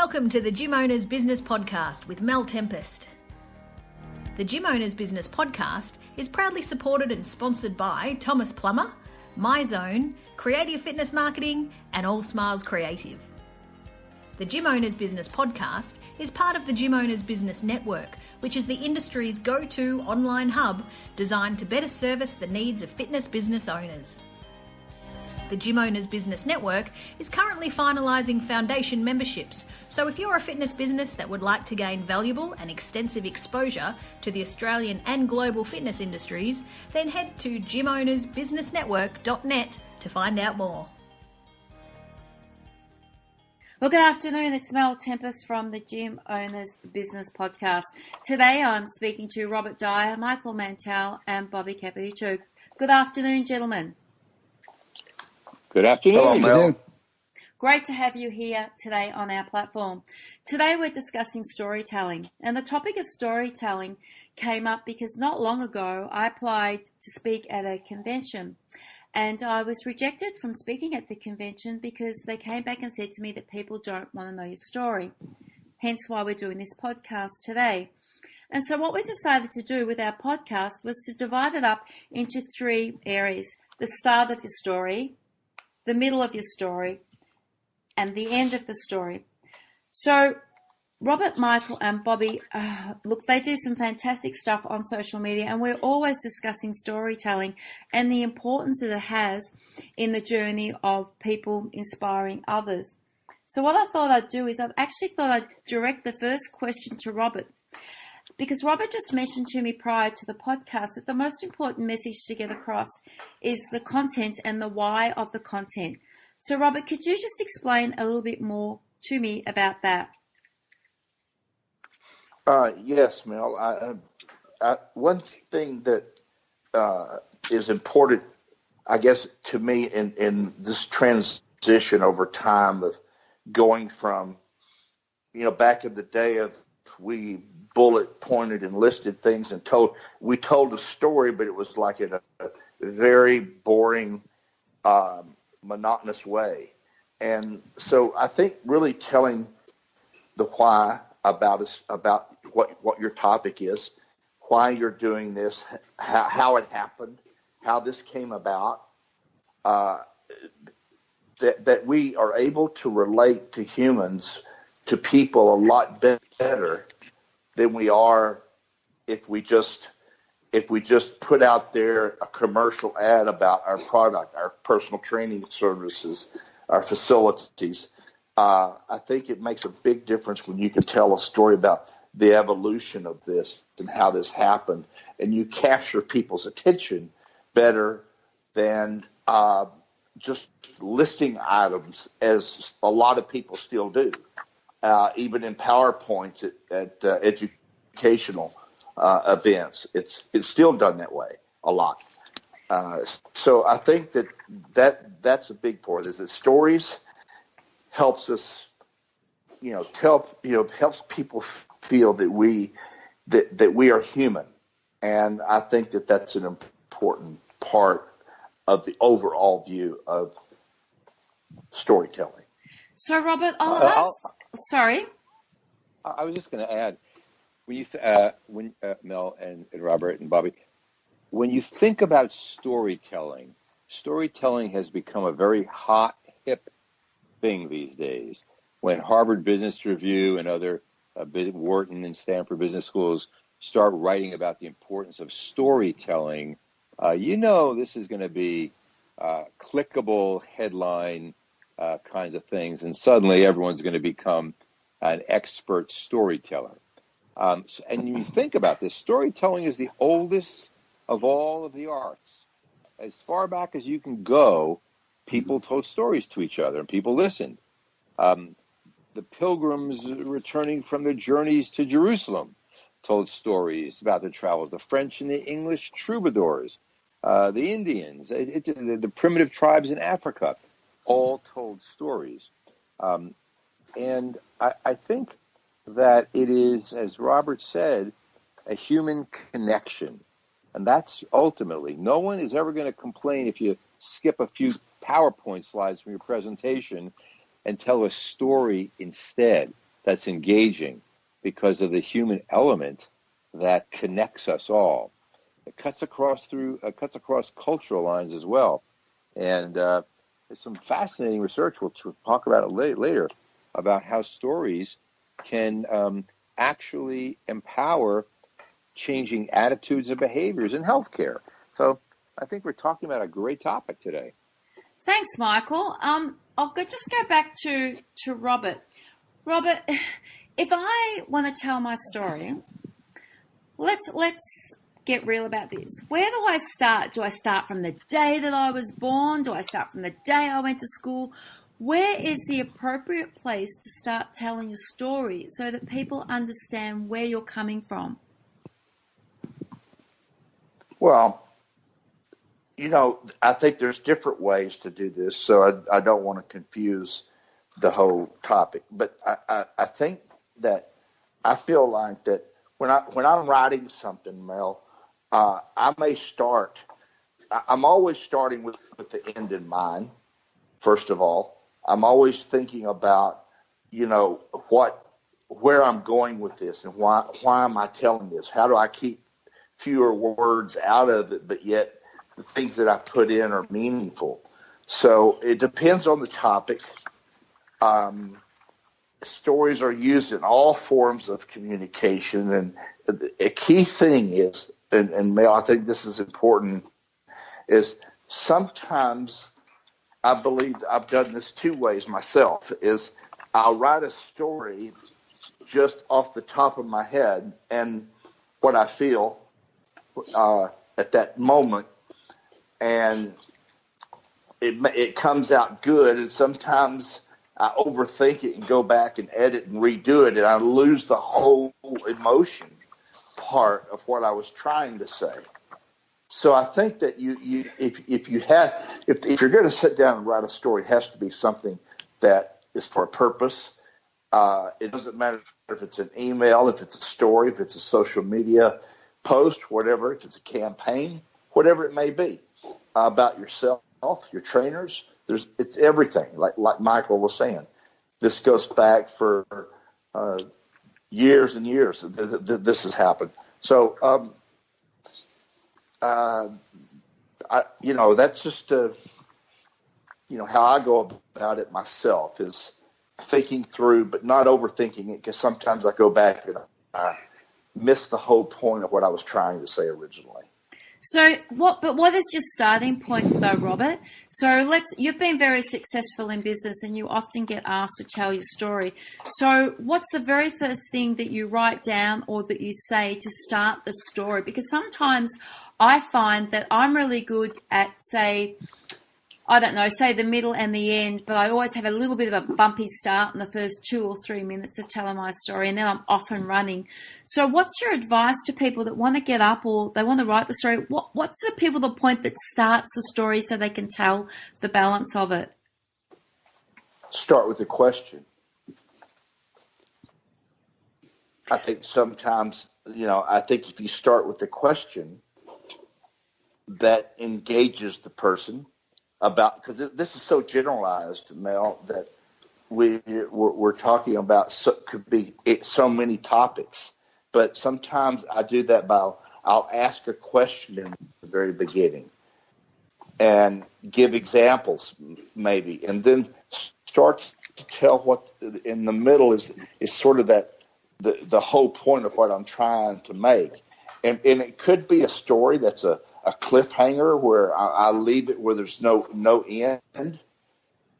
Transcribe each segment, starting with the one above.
Welcome to the Gym Owners Business Podcast with Mel Tempest. The Gym Owners Business Podcast is proudly supported and sponsored by Thomas Plummer, MyZone, Creative Fitness Marketing, and All Smiles Creative. The Gym Owners Business Podcast is part of the Gym Owners Business Network, which is the industry's go-to online hub designed to better service the needs of fitness business owners. The Gym Owners Business Network is currently finalising foundation memberships, so if you're a fitness business that would like to gain valuable and extensive exposure to the Australian and global fitness industries, then head to gymownersbusinessnetwork.net to find out more. Well, good afternoon. It's Mel Tempest from the Gym Owners Business Podcast. Today I'm speaking to Robert Dyer, Michael Mantell and Bobby Caputo. Good afternoon, gentlemen. Good afternoon. Hello, Mel. Great to have you here today on our platform. Today we're discussing storytelling, and the topic of storytelling came up because not long ago I applied to speak at a convention, and I was rejected from speaking at the convention because they came back and said to me that people don't want to know your story, hence why we're doing this podcast today. And so what we decided to do with our podcast was to divide it up into three areas: the start of your story, the middle of your story, and the end of the story. So Robert, Michael and Bobby, look, they do some fantastic stuff on social media, and we're always discussing storytelling and the importance that it has in the journey of people inspiring others. So what I thought I'd do is I'd direct the first question to Robert, because Robert just mentioned to me prior to the podcast that the most important message to get across is the content and the why of the content. So Robert, could you just explain a little bit more to me about that? Yes, Mel. One thing that is important, I guess, to me in this transition over time of going from, back in the day of we bullet pointed and listed things and we told a story, but it was like in a very boring, monotonous way. And so I think really telling the why about what your topic is, why you're doing this, how it happened, how this came about, that we are able to relate to humans, to people a lot better than we are if we just put out there a commercial ad about our product, our personal training services, our facilities. I think it makes a big difference when you can tell a story about the evolution of this and how this happened, and you capture people's attention better than just listing items, as a lot of people still do. Even in PowerPoints at educational events, it's still done that way a lot. So I think that's a big part. Is that stories helps us, helps people feel that we are human, and I think that that's an important part of the overall view of storytelling. So Robert, sorry. I was just going to add, when Mel and Robert and Bobby, when you think about storytelling has become a very hot, hip thing these days. When Harvard Business Review and other Wharton and Stanford business schools start writing about the importance of storytelling, this is going to be clickable headline kinds of things, and suddenly everyone's going to become an expert storyteller. And you think about this, storytelling is the oldest of all of the arts. As far back as you can go, people told stories to each other and people listened. The pilgrims returning from their journeys to Jerusalem told stories about their travels. The French and the English troubadours, the Indians, the primitive tribes in Africa, all told stories. And I think that it is, as Robert said, a human connection. And that's ultimately, no one is ever going to complain if you skip a few PowerPoint slides from your presentation and tell a story instead. that's engaging because of the human element that connects us all. It cuts across cultural lines as well. And there's some fascinating research, we'll talk about it later, about how stories can actually empower changing attitudes and behaviors in healthcare. So I think we're talking about a great topic today. Thanks, Michael. Just go back to Robert. Robert, if I want to tell my story, let's get real about this. Where do I start? Do I start from the day that I was born? Do I start from the day I went to school? Where is the appropriate place to start telling your story so that people understand where you're coming from? Well, I think there's different ways to do this, so I don't want to confuse the whole topic. But I think that I feel like that when I'm writing something, Mel, I may start. I'm always starting with the end in mind. First of all, I'm always thinking about where I'm going with this and why am I telling this? How do I keep fewer words out of it, but yet the things that I put in are meaningful? So it depends on the topic. Stories are used in all forms of communication, and a key thing is, and Mel, I think this is important, is sometimes I believe I've done this two ways myself, is I'll write a story just off the top of my head and what I feel at that moment, and it comes out good, and sometimes I overthink it and go back and edit and redo it, and I lose the whole emotion part of what I was trying to say. So I think that if you're going to sit down and write a story, it has to be something that is for a purpose. It doesn't matter if it's an email, if it's a story, if it's a social media post, whatever, if it's a campaign, whatever it may be, about yourself, your trainers. It's everything. Like Michael was saying, this goes back for years and years. This has happened. So, that's just how I go about it myself, is thinking through, but not overthinking it, because sometimes I go back and I miss the whole point of what I was trying to say originally. So what is your starting point though, Robert? So you've been very successful in business and you often get asked to tell your story. So what's the very first thing that you write down or that you say to start the story? Because sometimes I find that I'm really good at, say the middle and the end, but I always have a little bit of a bumpy start in the first 2 or 3 minutes of telling my story, and then I'm off and running. So what's your advice to people that want to get up or they want to write the story? What's the pivotal point that starts the story so they can tell the balance of it? Start with a question. I think sometimes, I think if you start with a question that engages the person, because this is so generalized, Mel, that we're talking about could be so many topics. But sometimes I do that by I'll ask a question in the very beginning and give examples maybe, and then start to tell what in the middle is sort of that the whole point of what I'm trying to make, and it could be a story that's a cliffhanger where I leave it where there's no end,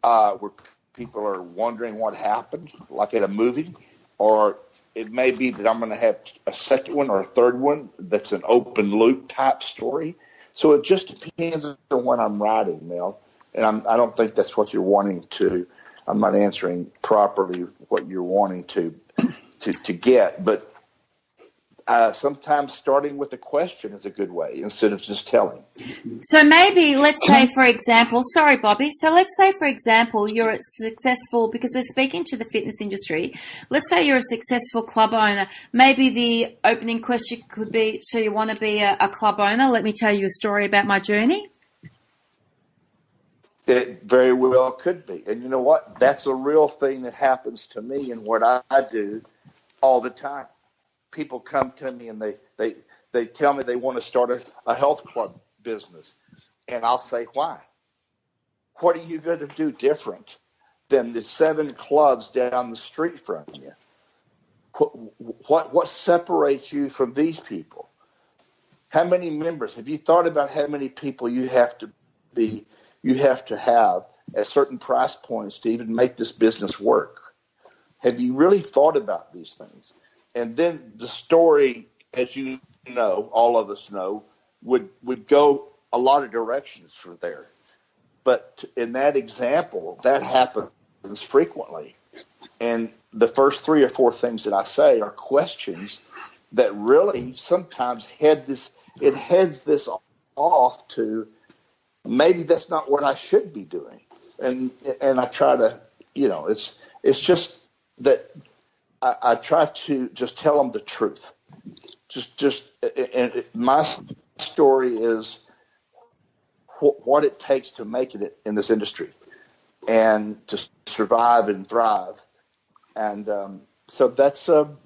where people are wondering what happened, like in a movie, or it may be that I'm going to have a second one or a third one that's an open loop type story. So it just depends on what I'm writing, Mel, and I don't think that's what you're wanting to. I'm not answering properly what you're wanting to get, but sometimes starting with a question is a good way instead of just telling. So maybe, let's say, for example, sorry, Bobby. So let's say, for example, you're a successful, because we're speaking to the fitness industry. Let's say you're a successful club owner. Maybe the opening question could be, so you want to be a club owner? Let me tell you a story about my journey. It very well could be. And you know what? That's a real thing that happens to me and what I do all the time. People come to me and they tell me they want to start a health club business. And I'll say, why? What are you going to do different than the 7 clubs down the street from you? What separates you from these people? How many members? Have you thought about how many people you have to have at certain price points to even make this business work? Have you really thought about these things? And then the story, as you know, all of us know, would go a lot of directions from there. But in that example, that happens frequently. And the first 3 or 4 things that I say are questions that really sometimes heads this off to, maybe that's not what I should be doing. And I try to, it's just that I try to just tell them the truth. And my story is what it takes to make it in this industry and to survive and thrive. And so that's how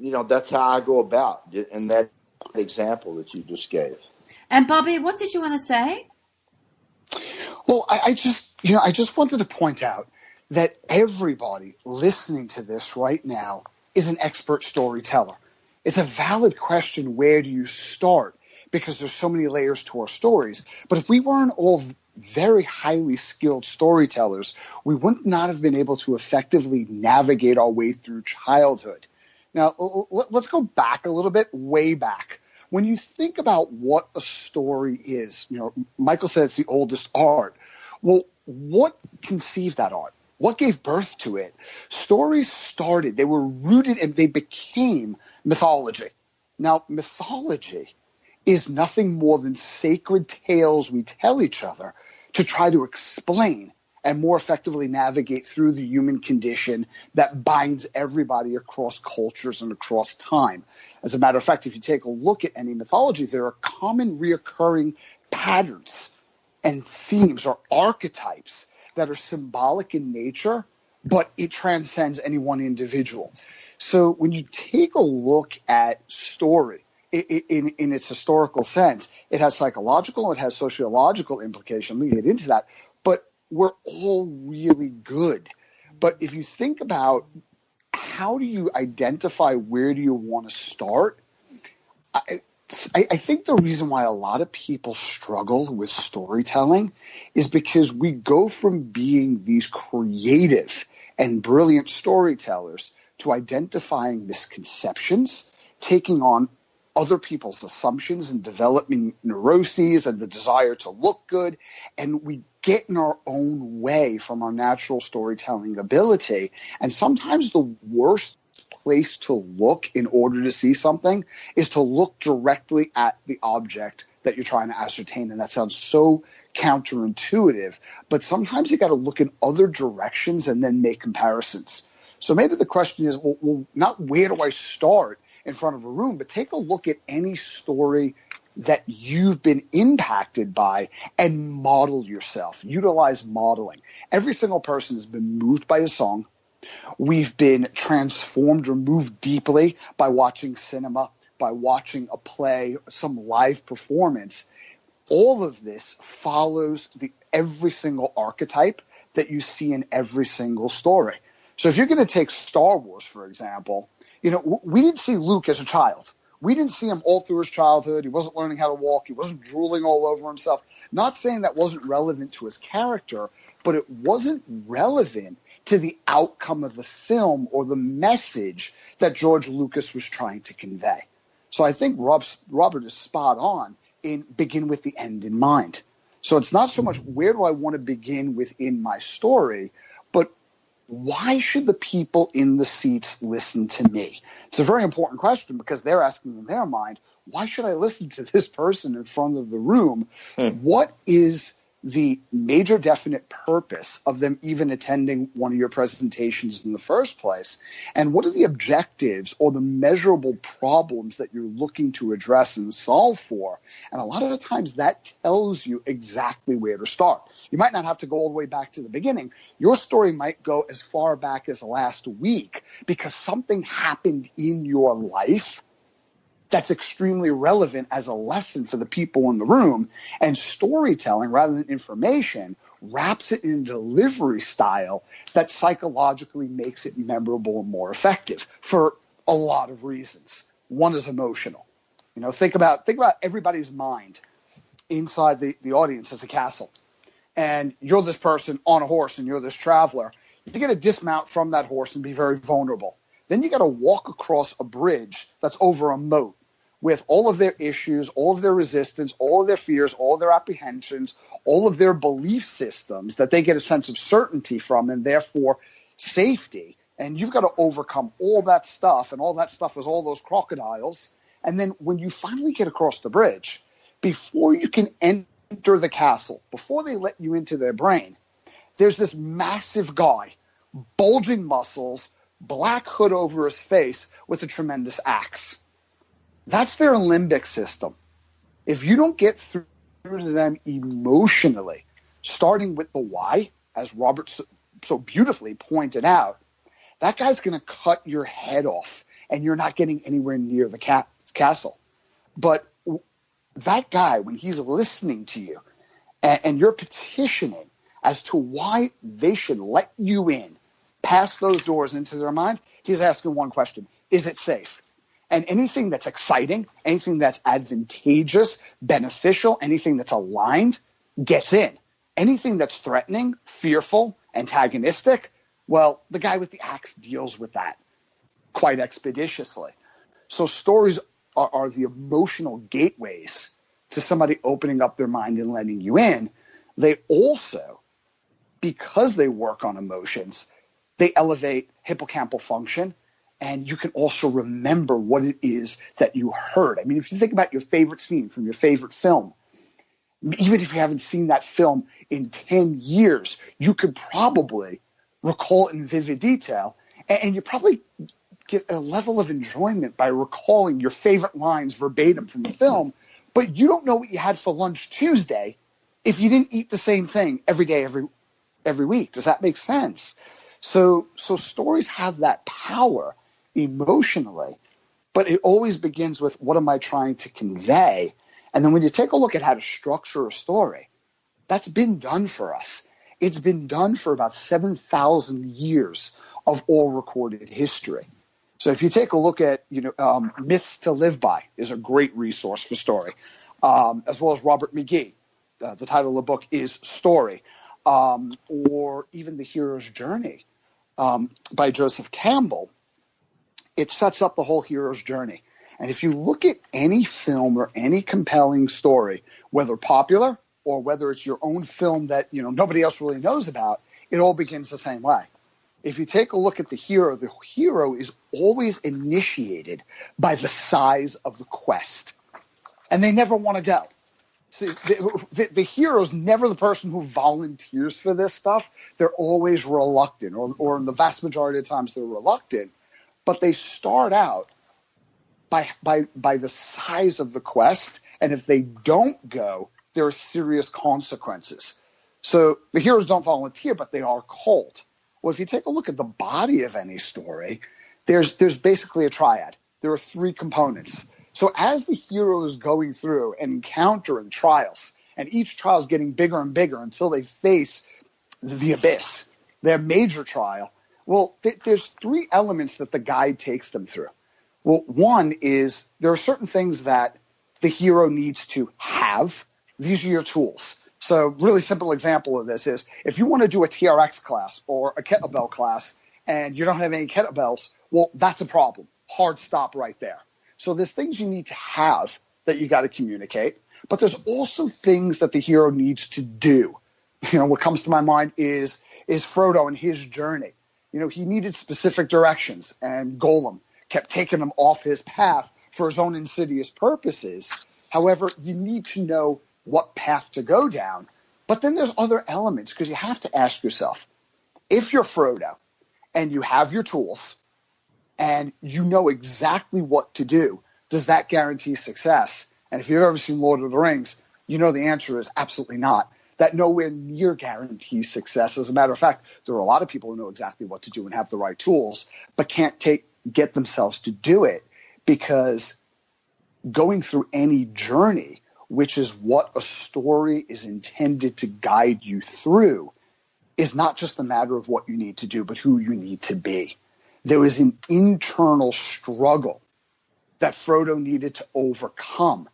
I go about it in that example that you just gave. And Bobby, what did you want to say? Well, I just wanted to point out that everybody listening to this right now is an expert storyteller. It's a valid question, where do you start? Because there's so many layers to our stories. But if we weren't all very highly skilled storytellers, we would not have been able to effectively navigate our way through childhood. Now, let's go back a little bit, way back. When you think about what a story is, Michael said it's the oldest art. Well, what conceived that art? What gave birth to it? Stories started, they were rooted, and they became mythology. Now, mythology is nothing more than sacred tales we tell each other to try to explain and more effectively navigate through the human condition that binds everybody across cultures and across time. As a matter of fact, if you take a look at any mythology, there are common reoccurring patterns and themes or archetypes that are symbolic in nature, but it transcends any one individual. So when you take a look at story in its historical sense, it has psychological, it has sociological implication. Let me get into that. But we're all really good. But if you think about how do you identify where do you want to start, I think the reason why a lot of people struggle with storytelling is because we go from being these creative and brilliant storytellers to identifying misconceptions, taking on other people's assumptions and developing neuroses and the desire to look good. And we get in our own way from our natural storytelling ability. And sometimes the worst place to look in order to see something is to look directly at the object that you're trying to ascertain. And that sounds so counterintuitive, but sometimes you got to look in other directions and then make comparisons. So maybe the question is, well, not where do I start in front of a room, but take a look at any story that you've been impacted by and model yourself. Utilize modeling. Every single person has been moved by a song. We've been transformed or moved deeply by watching cinema, by watching a play, some live performance. All of this follows every single archetype that you see in every single story. So if you're going to take Star Wars, for example, we didn't see Luke as a child. We didn't see him all through his childhood. He wasn't learning how to walk. He wasn't drooling all over himself. Not saying that wasn't relevant to his character, but it wasn't relevant to the outcome of the film or the message that George Lucas was trying to convey. So I think Robert is spot on in begin with the end in mind. So it's not so much where do I want to begin within my story, but why should the people in the seats listen to me? It's a very important question because they're asking in their mind, why should I listen to this person in front of the room? What is the major definite purpose of them even attending one of your presentations in the first place, and what are the objectives or the measurable problems that you're looking to address and solve for. And a lot of the times that tells you exactly where to start. You might not have to go all the way back to the beginning. Your story might go as far back as last week because something happened in your life that's extremely relevant as a lesson for the people in the room. And storytelling, rather than information, wraps it in delivery style that psychologically makes it memorable and more effective for a lot of reasons. One is emotional. Think about everybody's mind inside the audience as a castle. And you're this person on a horse and you're this traveler. You got to dismount from that horse and be very vulnerable. Then you got to walk across a bridge that's over a moat with all of their issues, all of their resistance, all of their fears, all of their apprehensions, all of their belief systems that they get a sense of certainty from and therefore safety. And you've got to overcome all that stuff, and all that stuff is all those crocodiles. And then when you finally get across the bridge, before you can enter the castle, before they let you into their brain, there's this massive guy, bulging muscles, black hood over his face with a tremendous axe. That's their limbic system. If you don't get through to them emotionally, starting with the why, as Robert so beautifully pointed out, that guy's going to cut your head off and you're not getting anywhere near the castle. But that guy, when he's listening to you and you're petitioning as to why they should let you in, past those doors into their mind, he's asking one question: is it safe? And anything that's exciting, anything that's advantageous, beneficial, anything that's aligned gets in. Anything that's threatening, fearful, antagonistic, well, the guy with the axe deals with that quite expeditiously. So stories are the emotional gateways to somebody opening up their mind and letting you in. They also, because they work on emotions, they elevate hippocampal function. And you can also remember what it is that you heard. I mean, if you think about your favorite scene from your favorite film, even if you haven't seen that film in 10 years, you could probably recall it in vivid detail. And you probably get a level of enjoyment by recalling your favorite lines verbatim from the film. But you don't know what you had for lunch Tuesday if you didn't eat the same thing every day, every week. Does that make sense? So stories have that power emotionally, but it always begins with, what am I trying to convey? And then when you take a look at how to structure a story, that's been done for us. It's been done for about 7,000 years of all recorded history. So if you take a look at, Myths to Live By is a great resource for story, as well as Robert McGee. The title of the book is Story, or even The Hero's Journey by Joseph Campbell. It sets up the whole hero's journey. And if you look at any film or any compelling story, whether popular or whether it's your own film that nobody else really knows about, it all begins the same way. If you take a look at the hero is always initiated by the size of the quest. And they never want to go. See, the hero's never the person who volunteers for this stuff. They're always reluctant, or in the vast majority of times they're reluctant. But they start out by the size of the quest, and if they don't go, there are serious consequences. So the heroes don't volunteer, but they are called. Well, if you take a look at the body of any story, there's basically a triad. There are three components. So as the hero is going through and encountering trials, and each trial is getting bigger and bigger until they face the abyss, their major trial, well, there's three elements that the guide takes them through. Well, one is there are certain things that the hero needs to have. These are your tools. So really simple example of this is if you want to do a TRX class or a kettlebell class and you don't have any kettlebells, well, that's a problem. Hard stop right there. So there's things you need to have that you got to communicate, but there's also things that the hero needs to do. What comes to my mind is Frodo and his journey. He needed specific directions, and Gollum kept taking him off his path for his own insidious purposes. However, you need to know what path to go down But then there's other elements, because you have to ask yourself, if you're Frodo and you have your tools and you know exactly what to do, does that guarantee success? And if you've ever seen Lord of the Rings, you know the answer is absolutely not. That nowhere near guarantees success. As a matter of fact, there are a lot of people who know exactly what to do and have the right tools, but can't get themselves to do it, because going through any journey, which is what a story is intended to guide you through, is not just a matter of what you need to do, but who you need to be. There is an internal struggle that Frodo needed to overcome.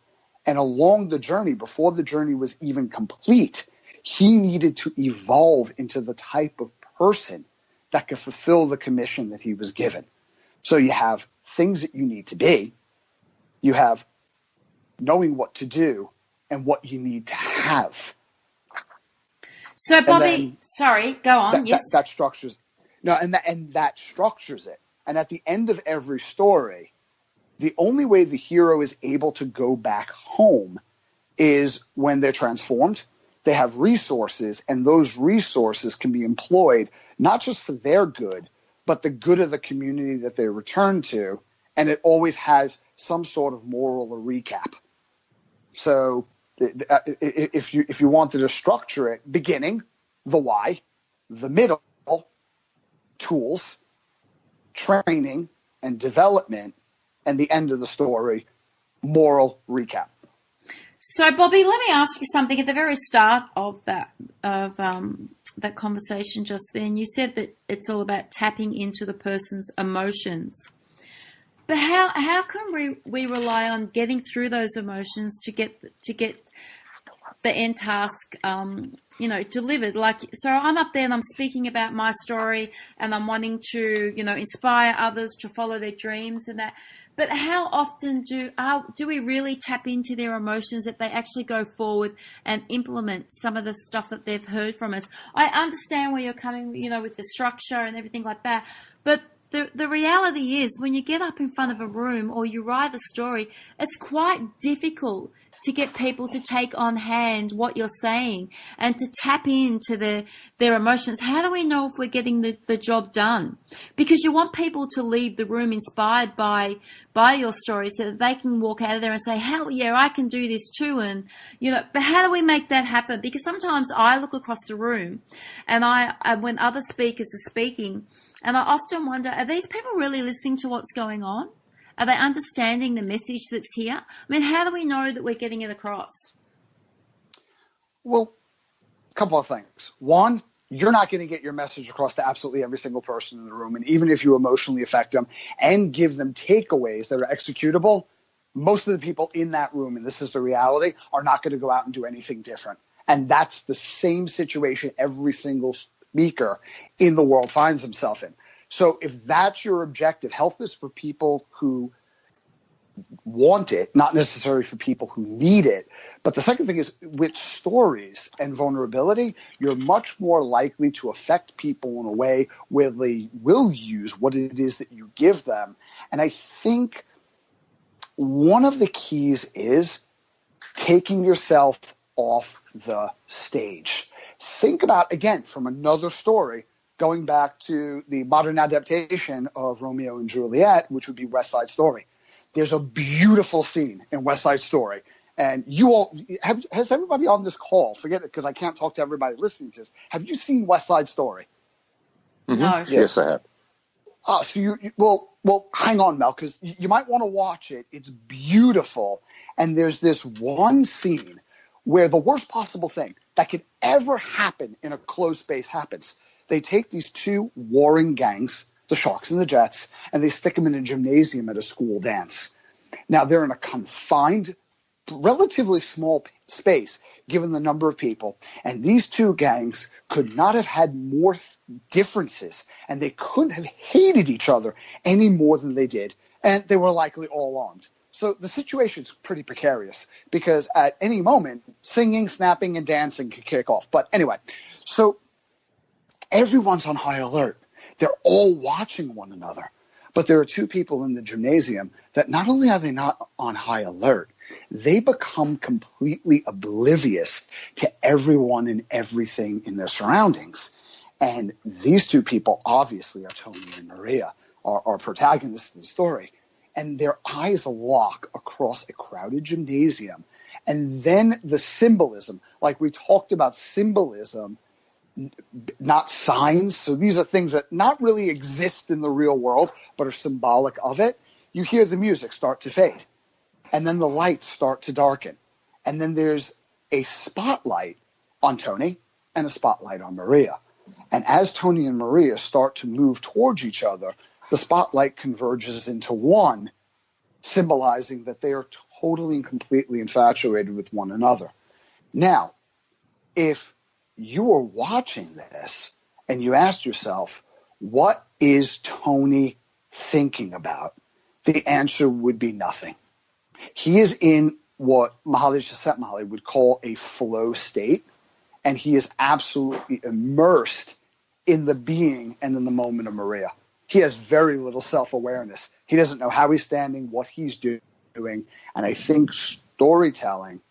And along the journey, before the journey was even complete, he needed to evolve into the type of person that could fulfill the commission that he was given. So you have things that you need to be, you have knowing what to do, and what you need to have. So, Bobby, sorry, go on. Yes, that structures. No, and that structures it. And at the end of every story, the only way the hero is able to go back home is when they're transformed. They have resources, and those resources can be employed not just for their good, but the good of the community that they return to. And it always has some sort of moral or recap. So if you wanted to structure it, beginning, the why, the middle, tools, training and development, and the end of the story, moral recap. So, Bobby, let me ask you something. At the very start of that conversation just then, you said that it's all about tapping into the person's emotions. But how can we rely on getting through those emotions to get the end task delivered? Like, so I'm up there and I'm speaking about my story and I'm wanting to inspire others to follow their dreams and that. But how often do we really tap into their emotions that they actually go forward and implement some of the stuff that they've heard from us? I understand where you're coming, with the structure and everything like that. But the reality is, when you get up in front of a room or you write a story, it's quite difficult to get people to take on hand what you're saying and to tap into their emotions. How do we know if we're getting the job done? Because you want people to leave the room inspired by your story so that they can walk out of there and say, hell yeah, I can do this too. And, but how do we make that happen? Because sometimes I look across the room and when other speakers are speaking, and I often wonder, are these people really listening to what's going on? Are they understanding the message that's here? I mean, how do we know that we're getting it across? Well, a couple of things. One, you're not going to get your message across to absolutely every single person in the room. And even if you emotionally affect them and give them takeaways that are executable, most of the people in that room, and this is the reality, are not going to go out and do anything different. And that's the same situation every single speaker in the world finds himself in. So if that's your objective, health is for people who want it, not necessarily for people who need it. But the second thing is, with stories and vulnerability, you're much more likely to affect people in a way where they will use what it is that you give them. And I think one of the keys is taking yourself off the stage. Think about, again, from another story, going back to the modern adaptation of Romeo and Juliet, which would be West Side Story. There's a beautiful scene in West Side Story. And you all, has everybody on this call, forget it because I can't talk to everybody listening to this, have you seen West Side Story? Mm-hmm. No. Yes, I have. So well, hang on, Mel, because you might want to watch it. It's beautiful. And there's this one scene where the worst possible thing that could ever happen in a closed space happens. They take these two warring gangs, the Sharks and the Jets, and they stick them in a gymnasium at a school dance. Now, they're in a confined, relatively small space, given the number of people. And these two gangs could not have had more differences, and they couldn't have hated each other any more than they did. And they were likely all armed. So the situation's pretty precarious because at any moment, singing, snapping, and dancing could kick off. But anyway, so everyone's on high alert. They're all watching one another. But there are two people in the gymnasium that not only are they not on high alert, they become completely oblivious to everyone and everything in their surroundings. And these two people obviously are Tony and Maria, are protagonists of the story. And their eyes lock across a crowded gymnasium. And then the symbolism, like we talked about symbolism, not signs. So these are things that not really exist in the real world, but are symbolic of it. You hear the music start to fade, and then the lights start to darken. And then there's a spotlight on Tony and a spotlight on Maria. And as Tony and Maria start to move towards each other, the spotlight converges into one, symbolizing that they are totally and completely infatuated with one another. Now, if you are watching this and you asked yourself, what is Tony thinking about? The answer would be nothing. He is in what Mahaly Csikszentmihalyi would call a flow state, and he is absolutely immersed in the being and in the moment of Maria. He has very little self-awareness. He doesn't know how he's standing, what he's doing, and I think storytelling,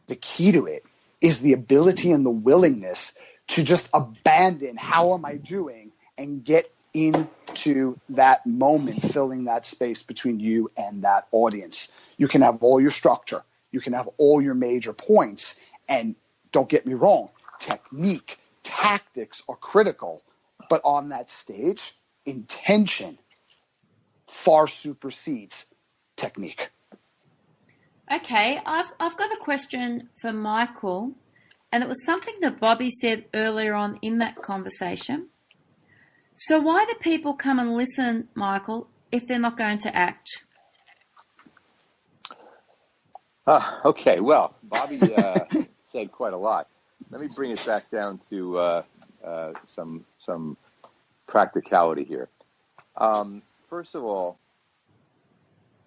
the key to it, is the ability and the willingness to just abandon how am I doing and get into that moment, filling that space between you and that audience. You can have all your structure. You can have all your major points. And don't get me wrong, technique, tactics are critical. But on that stage, intention far supersedes technique. Okay, I've got a question for Michael, and it was something that Bobby said earlier on in that conversation. So why do people come and listen, Michael, if they're not going to act? Okay, well, Bobby said quite a lot. Let me bring it back down to some practicality here. First of all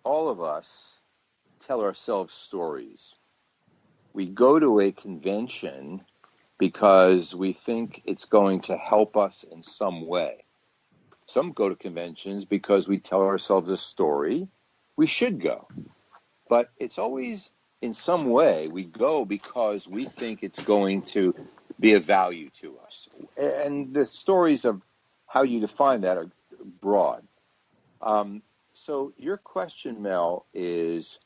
of us tell ourselves stories. We go to a convention because we think it's going to help us in some way. Some go to conventions because we tell ourselves a story. We should go. But it's always in some way we go because we think it's going to be of value to us. And the stories of how you define that are broad. So your question, Mel, is,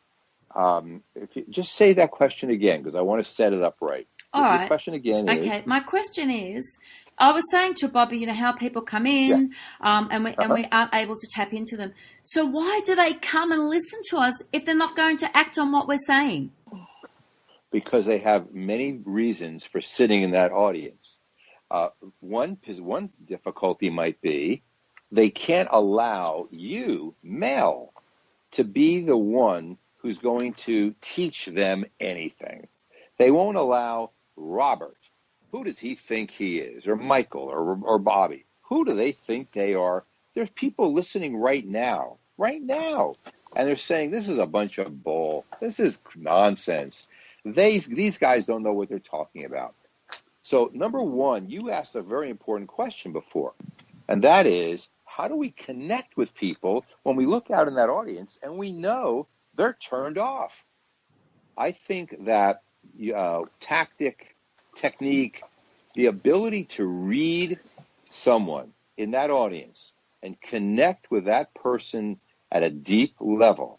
if you just say that question again, because I want to set it up right. All right. Your question again is... Okay, my question is, I was saying to Bobby, how people come in and we aren't able to tap into them. So why do they come and listen to us if they're not going to act on what we're saying? Because they have many reasons for sitting in that audience. One difficulty might be they can't allow you, Mel, to be the one who's going to teach them anything. They won't allow Robert. Who does he think he is? Or Michael or Bobby? Who do they think they are? There's people listening right now. And they're saying, this is a bunch of bull. This is nonsense. These guys don't know what they're talking about. So number one, you asked a very important question before, and that is, how do we connect with people when we look out in that audience and we know they're turned off? I think that technique, the ability to read someone in that audience and connect with that person at a deep level.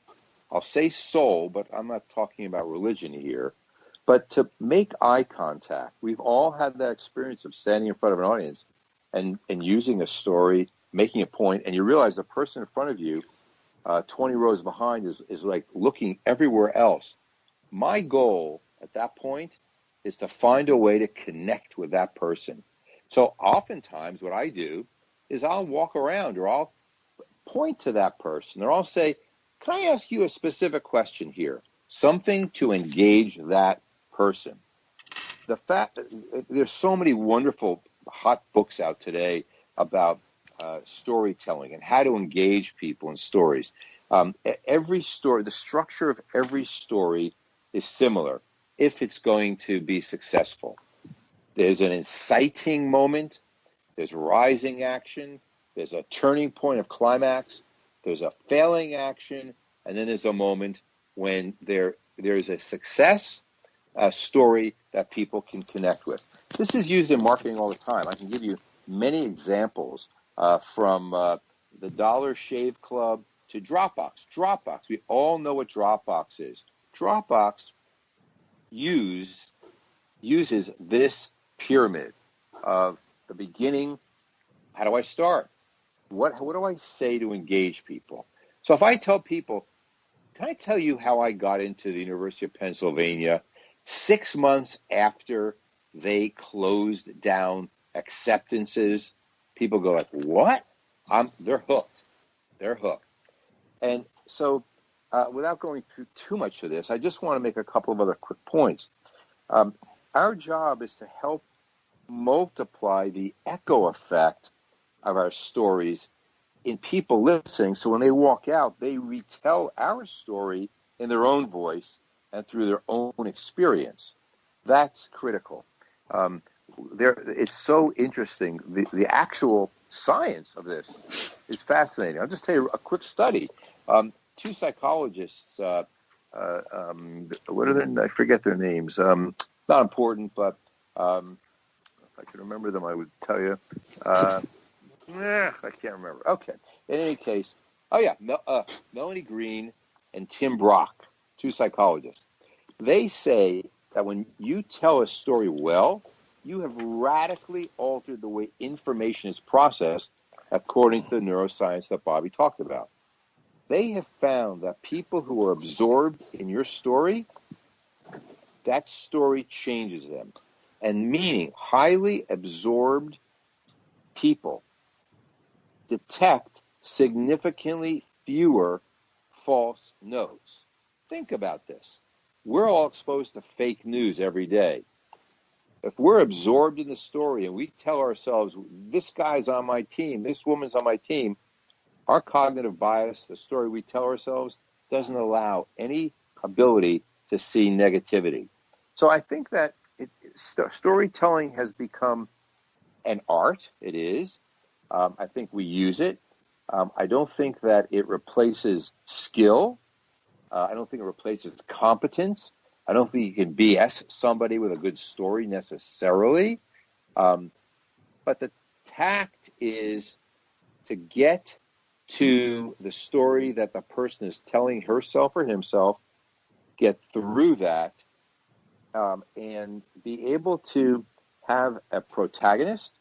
I'll say soul, but I'm not talking about religion here. But to make eye contact, we've all had that experience of standing in front of an audience and using a story, making a point, and you realize the person in front of you, 20 rows behind, is like looking everywhere else. My goal at that point is to find a way to connect with that person. So oftentimes what I do is I'll walk around or I'll point to that person or I'll say, can I ask you a specific question here? Something to engage that person. The fact that there's so many wonderful hot books out today about storytelling and how to engage people in stories. Every story, the structure of every story is similar if it's going to be successful. There's an inciting moment, there's rising action, there's a turning point of climax, there's a failing action, and then there's a moment when there there's a success story that people can connect with. This is used in marketing all the time. I can give you many examples from the Dollar Shave Club to Dropbox. Dropbox, we all know what Dropbox is. Dropbox uses this pyramid of the beginning. How do I start? What do I say to engage people? So if I tell people, can I tell you how I got into the University of Pennsylvania 6 months after they closed down acceptances? People go like, what? They're hooked. They're hooked. And so without going through too much of this, I just want to make a couple of other quick points. Our job is to help multiply the echo effect of our stories in people listening, so when they walk out, they retell our story in their own voice and through their own experience. That's critical. It's so interesting. The actual science of this is fascinating. I'll just tell you a quick study. Two psychologists, what are their? I forget their names. Not important, but if I could remember them, I would tell you. I can't remember. Okay. In any case, Melanie Green and Tim Brock, two psychologists. They say that when you tell a story well, you have radically altered the way information is processed according to the neuroscience that Bobby talked about. They have found that people who are absorbed in your story, that story changes them. And meaning highly absorbed people detect significantly fewer false notes. Think about this. We're all exposed to fake news every day. If we're absorbed in the story and we tell ourselves, this guy's on my team, this woman's on my team, our cognitive bias, the story we tell ourselves, doesn't allow any ability to see negativity. So I think that storytelling has become an art. It is. I think we use it. I don't think that it replaces skill. I don't think it replaces competence. I don't think you can BS somebody with a good story necessarily. But the tact is to get to the story that the person is telling herself or himself, get through that, and be able to have a protagonist,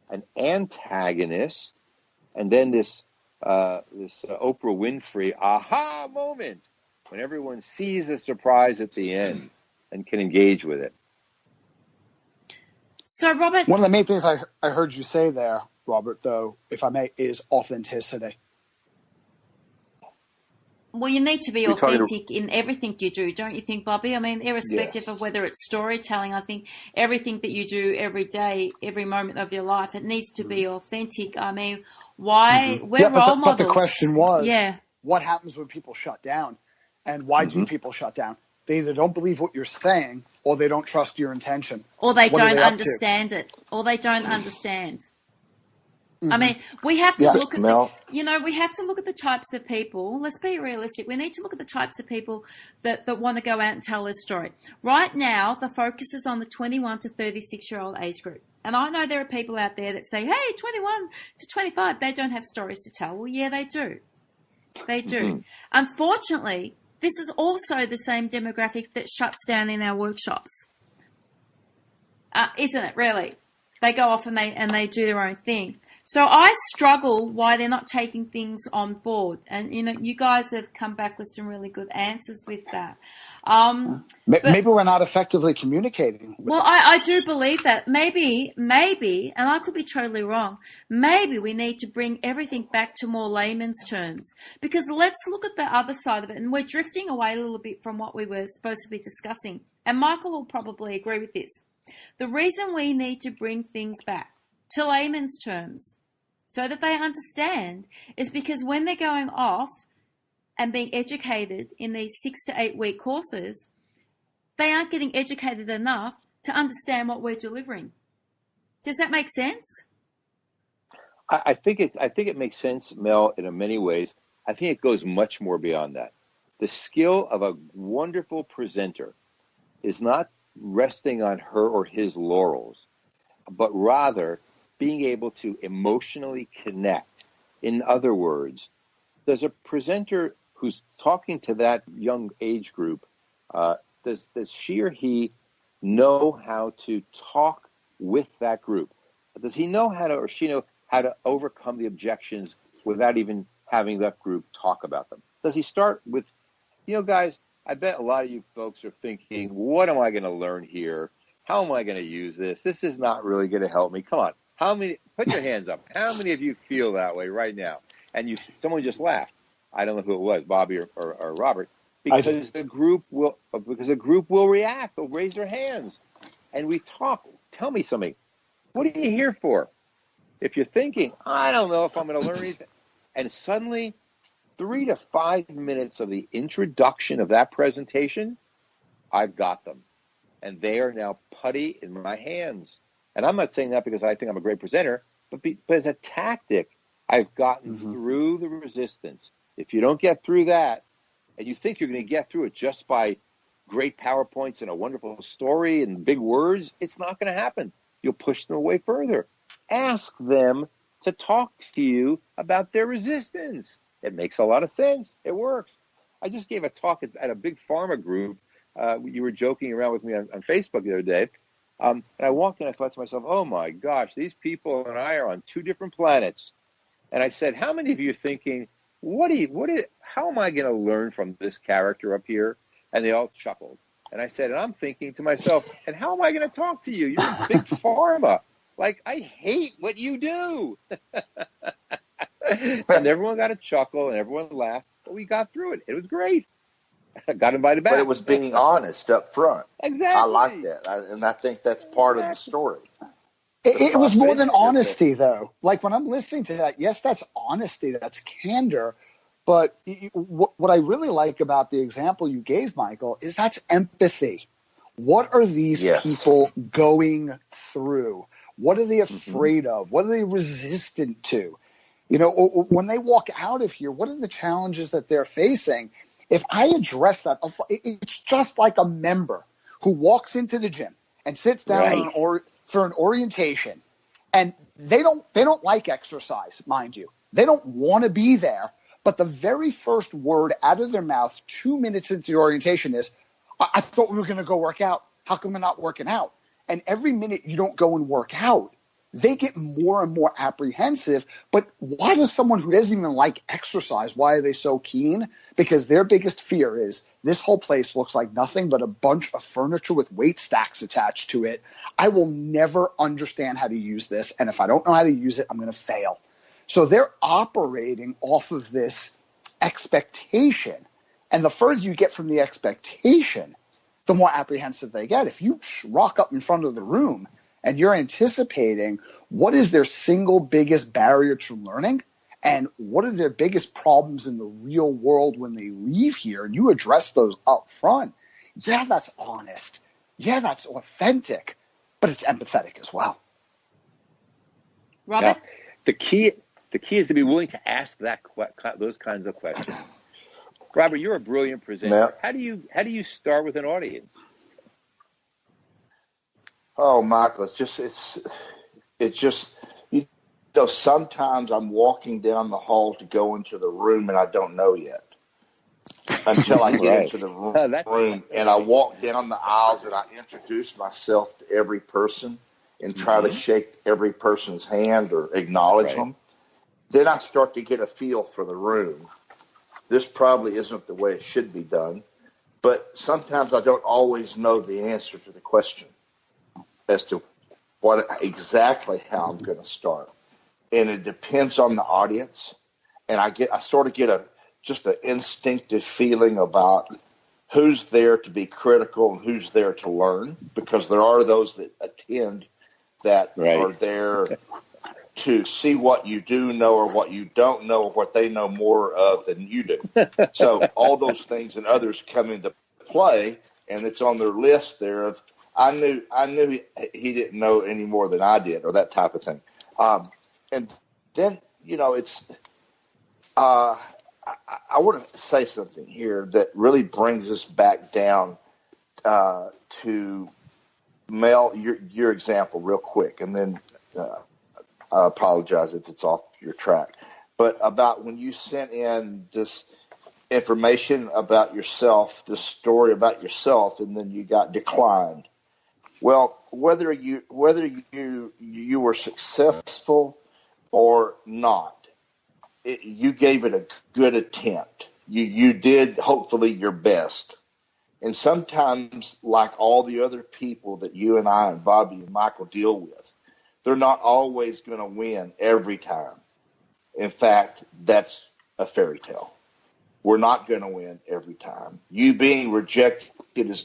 an antagonist, and then this Oprah Winfrey aha moment when everyone sees the surprise at the end and can engage with it. So, Robert, one of the main things I heard you say there, Robert, though, if I may, is authenticity. Well, you need to be authentic in everything you do, don't you think, Bobby? I mean, irrespective of whether it's storytelling, I think everything that you do every day, every moment of your life, it needs to be authentic. I mean, why? We're role models. But the question was, what happens when people shut down? And why do people shut down? They either don't believe what you're saying or they don't trust your intention. Or they don't understand it. Or they don't understand. I mean, we have to look at we have to look at the types of people. Let's be realistic. We need to look at the types of people that want to go out and tell their story. Right now, the focus is on the 21 to 36-year-old age group. And I know there are people out there that say, hey, 21 to 25, they don't have stories to tell. Well, yeah, they do. They do. Unfortunately, this is also the same demographic that shuts down in our workshops. Isn't it, really? They go off and they do their own thing. So I struggle why they're not taking things on board. And, you guys have come back with some really good answers with that. Maybe we're not effectively communicating. Well, I do believe that. Maybe, and I could be totally wrong, maybe we need to bring everything back to more layman's terms. Because let's look at the other side of it. And we're drifting away a little bit from what we were supposed to be discussing. And Michael will probably agree with this. The reason we need to bring things back to layman's terms so that they understand is because when they're going off and being educated in these 6 to 8 week courses, they aren't getting educated enough to understand what we're delivering. Does that make sense? I think it makes sense, Mel, in many ways. I think it goes much more beyond that. The skill of a wonderful presenter is not resting on her or his laurels, but rather being able to emotionally connect. In other words, does a presenter who's talking to that young age group, does she or he know how to talk with that group? Does he know how to, or she know how to overcome the objections without even having that group talk about them? Does he start with, guys, I bet a lot of you folks are thinking, what am I going to learn here? How am I going to use this? This is not really going to help me. Come on. How many, put your hands up. How many of you feel that way right now? And someone just laughed. I don't know who it was, Bobby or Robert, because the group will react. They'll raise their hands. And we talk. Tell me something. What are you here for? If you're thinking, I don't know if I'm going to learn anything, and suddenly 3 to 5 minutes of the introduction of that presentation, I've got them. And they are now putty in my hands. And I'm not saying that because I think I'm a great presenter, but as a tactic, I've gotten through the resistance. If you don't get through that, and you think you're going to get through it just by great PowerPoints and a wonderful story and big words, it's not going to happen. You'll push them away further. Ask them to talk to you about their resistance. It makes a lot of sense. It works. I just gave a talk at a big pharma group. You were joking around with me on Facebook the other day. And I walked in, I thought to myself, oh my gosh, these people and I are on 2 different planets. And I said, how many of you are thinking, how am I going to learn from this character up here? And they all chuckled. And I said, and I'm thinking to myself, and how am I going to talk to you? You're in big pharma. Like, I hate what you do. And everyone got a chuckle and everyone laughed, but we got through it. It was great. I got invited back. But it was being honest up front. Exactly. I like that. And I think that's part of the story. It was more than honesty, though. Like when I'm listening to that, yes, that's honesty, that's candor. But what I really like about the example you gave, Michael, is that's empathy. What are these people going through? What are they afraid of? What are they resistant to? When they walk out of here, what are the challenges that they're facing? If I address that, it's just like a member who walks into the gym and sits down for an orientation, and they don't like exercise, mind you. They don't want to be there, but the very first word out of their mouth 2 minutes into the orientation is, I thought we were going to go work out. How come we're not working out? And every minute you don't go and work out, they get more and more apprehensive. But why does someone who doesn't even like exercise, why are they so keen? Because their biggest fear is this whole place looks like nothing but a bunch of furniture with weight stacks attached to it. I will never understand how to use this. And if I don't know how to use it, I'm going to fail. So they're operating off of this expectation. And the further you get from the expectation, the more apprehensive they get. If you rock up in front of the room and you're anticipating what is their single biggest barrier to learning and what are their biggest problems in the real world when they leave here, and you address those up front, that's honest. Yeah, that's authentic, but it's empathetic as well. Robert? The key is to be willing to ask those kinds of questions. Robert, you're a brilliant presenter. Yeah. How do you start with an audience? Oh, Michael, it's just sometimes I'm walking down the hall to go into the room and I don't know yet until I get into the room and I walk down the aisles and I introduce myself to every person and try to shake every person's hand or acknowledge them. Then I start to get a feel for the room. This probably isn't the way it should be done, but sometimes I don't always know the answer to the question as to exactly how I'm going to start. And it depends on the audience. And I sort of get just an instinctive feeling about who's there to be critical and who's there to learn, because there are those that attend that are there to see what you do know or what you don't know or what they know more of than you do. So all those things and others come into play, and it's on their list there of, I knew he didn't know any more than I did, or that type of thing. And then, it's, I I want to say something here that really brings us back down to Mel, your example real quick, and then I apologize if it's off your track. But about when you sent in this information about yourself, this story about yourself, and then you got declined. Well, whether you were successful or not, you gave it a good attempt. You did hopefully your best. And sometimes, like all the other people that you and I and Bobby and Michael deal with, they're not always going to win every time. In fact, that's a fairy tale. We're not going to win every time. You being rejected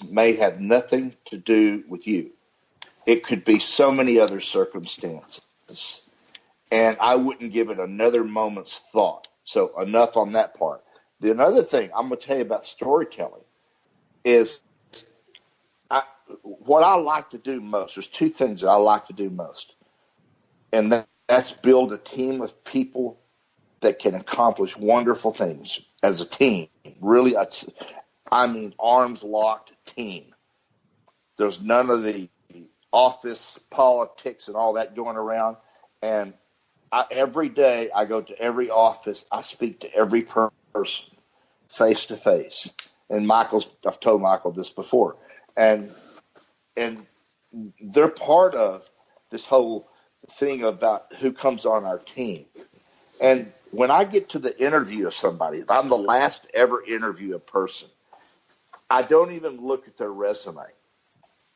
may have nothing to do with you. It could be so many other circumstances. And I wouldn't give it another moment's thought. So enough on that part. The another thing I'm going to tell you about storytelling is what I like to do most. There's two things that I like to do most. And that's build a team of people that can accomplish wonderful things as a team. Really, I mean arms locked team. There's none of the office politics and all that going around. And every day I go to every office, I speak to every person face to face. And I've told Michael this before. And they're part of this whole thing about who comes on our team. And when I get to the interview of somebody, if I'm the last ever interview a person, I don't even look at their resume.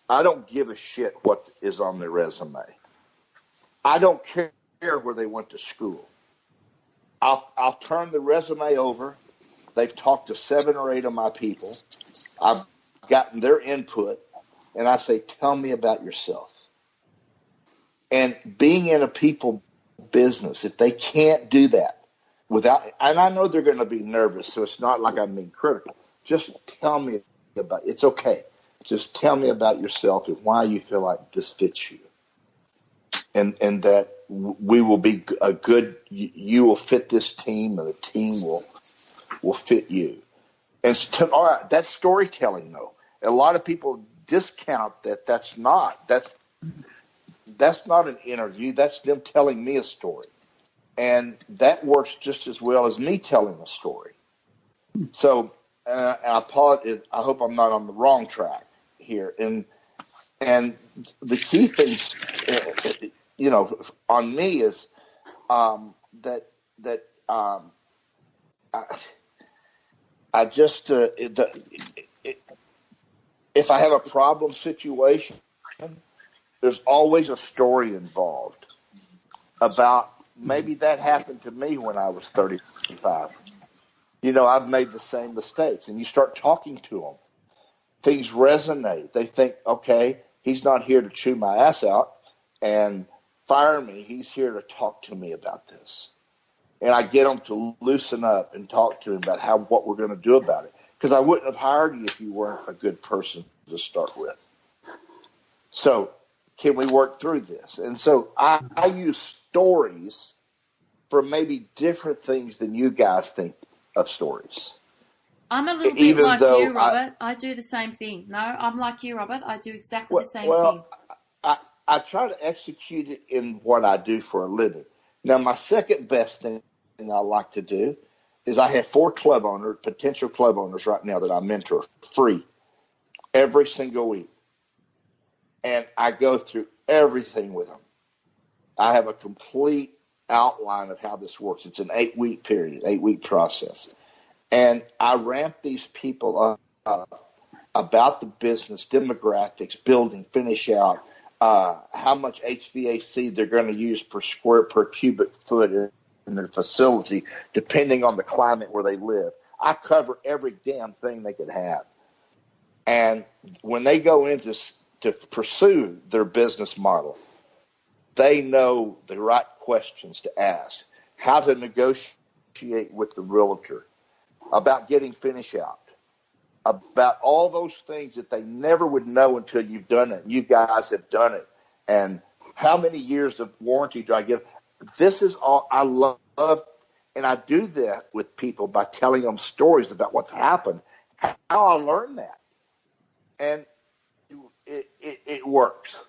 I don't give a shit what is on their resume. I don't care where they went to school. I'll turn the resume over. They've talked to 7 or 8 of my people. I've gotten their input, and I say, tell me about yourself. And being in a people business, if they can't do that without, and I know they're going to be nervous, so it's not like I'm being critical. Just tell me about, it's okay. Just tell me about yourself and why you feel like this fits you. And that we will be a good, you will fit this team and the team will fit you. And all right, that's storytelling though. A lot of people discount that. That's not an interview. That's them telling me a story. And that works just as well as me telling a story. So I apologize. I hope I'm not on the wrong track here. And the key things, on me is that I just if I have a problem situation, there's always a story involved about maybe that happened to me when I was 35. I've made the same mistakes, and you start talking to them. Things resonate. They think, okay, he's not here to chew my ass out and fire me. He's here to talk to me about this. And I get them to loosen up and talk to him about what we're going to do about it. Because I wouldn't have hired you if you weren't a good person to start with. So can we work through this? And so I use stories for maybe different things than you guys think of stories. I'm a little bit like you, Robert. I do the same thing. No, I'm like you, Robert. I do exactly the same thing. I try to execute it in what I do for a living. Now, my second best thing I like to do is I have 4 potential club owners right now that I mentor free every single week. And I go through everything with them. I have a complete outline of how this works. It's an 8-week period, 8-week process. And I ramp these people up about the business, demographics, building, finish out, how much HVAC they're going to use per cubic foot in their facility, depending on the climate where they live. I cover every damn thing they could have. And when they go in to pursue their business model, they know the right questions to ask, how to negotiate with the realtor, about getting finish out, about all those things that they never would know until you've done it. You guys have done it. And how many years of warranty do I give? This is all I love. And I do that with people by telling them stories about what's happened, how I learned that. And it works.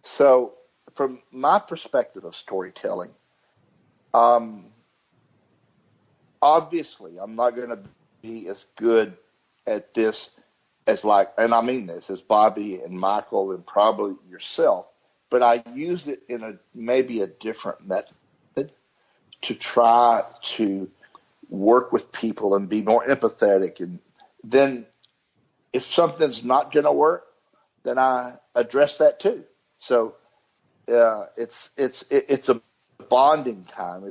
So from my perspective of storytelling, obviously I'm not going to be as good at this as and I mean this, as Bobby and Michael and probably yourself, but I use it in maybe a different method to try to work with people and be more empathetic. And then if something's not going to work, then I address that too. So it's a bonding time.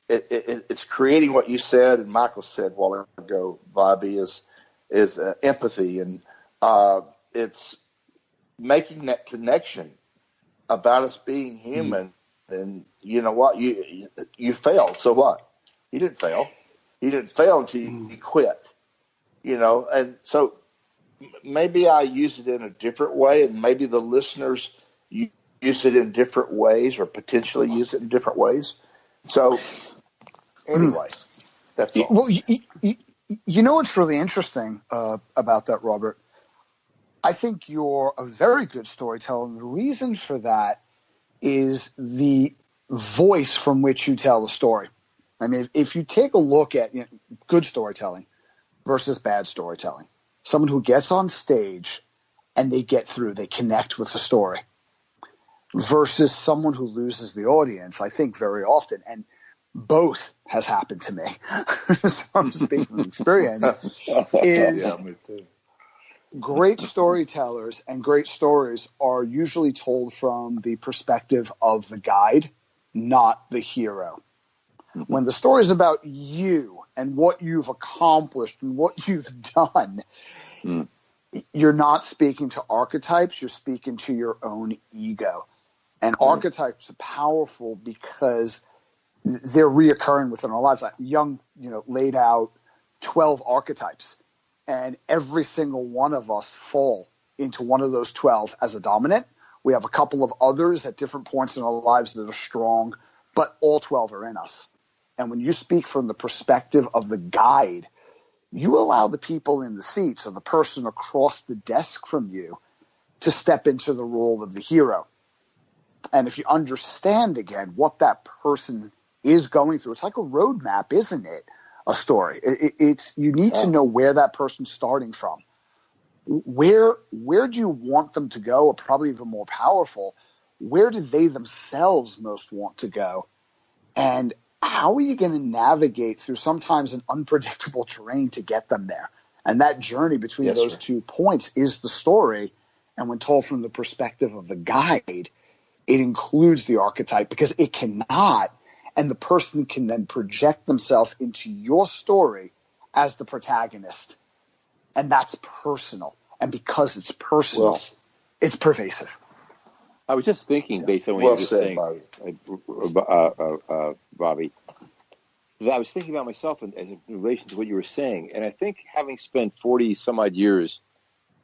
It's creating what you said and Michael said a while ago, Bobby, is empathy, and it's making that connection about us being human. And you know what? You failed. So what? You didn't fail. You didn't fail until you quit. And so maybe I use it in a different way, and maybe the listeners use it in different ways, or potentially use it in different ways. So anyway, that's all. Well, you know what's really interesting about that, Robert? I think you're a very good storyteller, and the reason for that is the voice from which you tell the story. I mean, if you take a look at good storytelling versus bad storytelling, someone who gets on stage and they get through, they connect with the story, versus someone who loses the audience, I think very often, and both has happened to me, so I'm speaking from experience, is Me too. great storytellers and great stories are usually told from the perspective of the guide, not the hero. When the story is about you and what you've accomplished and what you've done, you're not speaking to archetypes, you're speaking to your own ego. And archetypes are powerful because they're reoccurring within our lives. Jung, laid out 12 archetypes, and every single one of us fall into one of those 12 as a dominant. We have a couple of others at different points in our lives that are strong, but all 12 are in us. And when you speak from the perspective of the guide, you allow the people in the seats, or the person across the desk from you, to step into the role of the hero. And if you understand, again, what that person is going through, it's like a roadmap, isn't it? A story. You need to know where that person's starting from. Where do you want them to go? Or probably even more powerful, where do they themselves most want to go? And how are you going to navigate through sometimes an unpredictable terrain to get them there? And that journey between those 2 points is the story. And when told from the perspective of the guide, it includes the archetype, because it cannot. And the person can then project themselves into your story as the protagonist. And that's personal. And because it's personal, it's pervasive. I was just thinking, based on what you were just saying, Bobby, that I was thinking about myself in relation to what you were saying. And I think, having spent 40 some odd years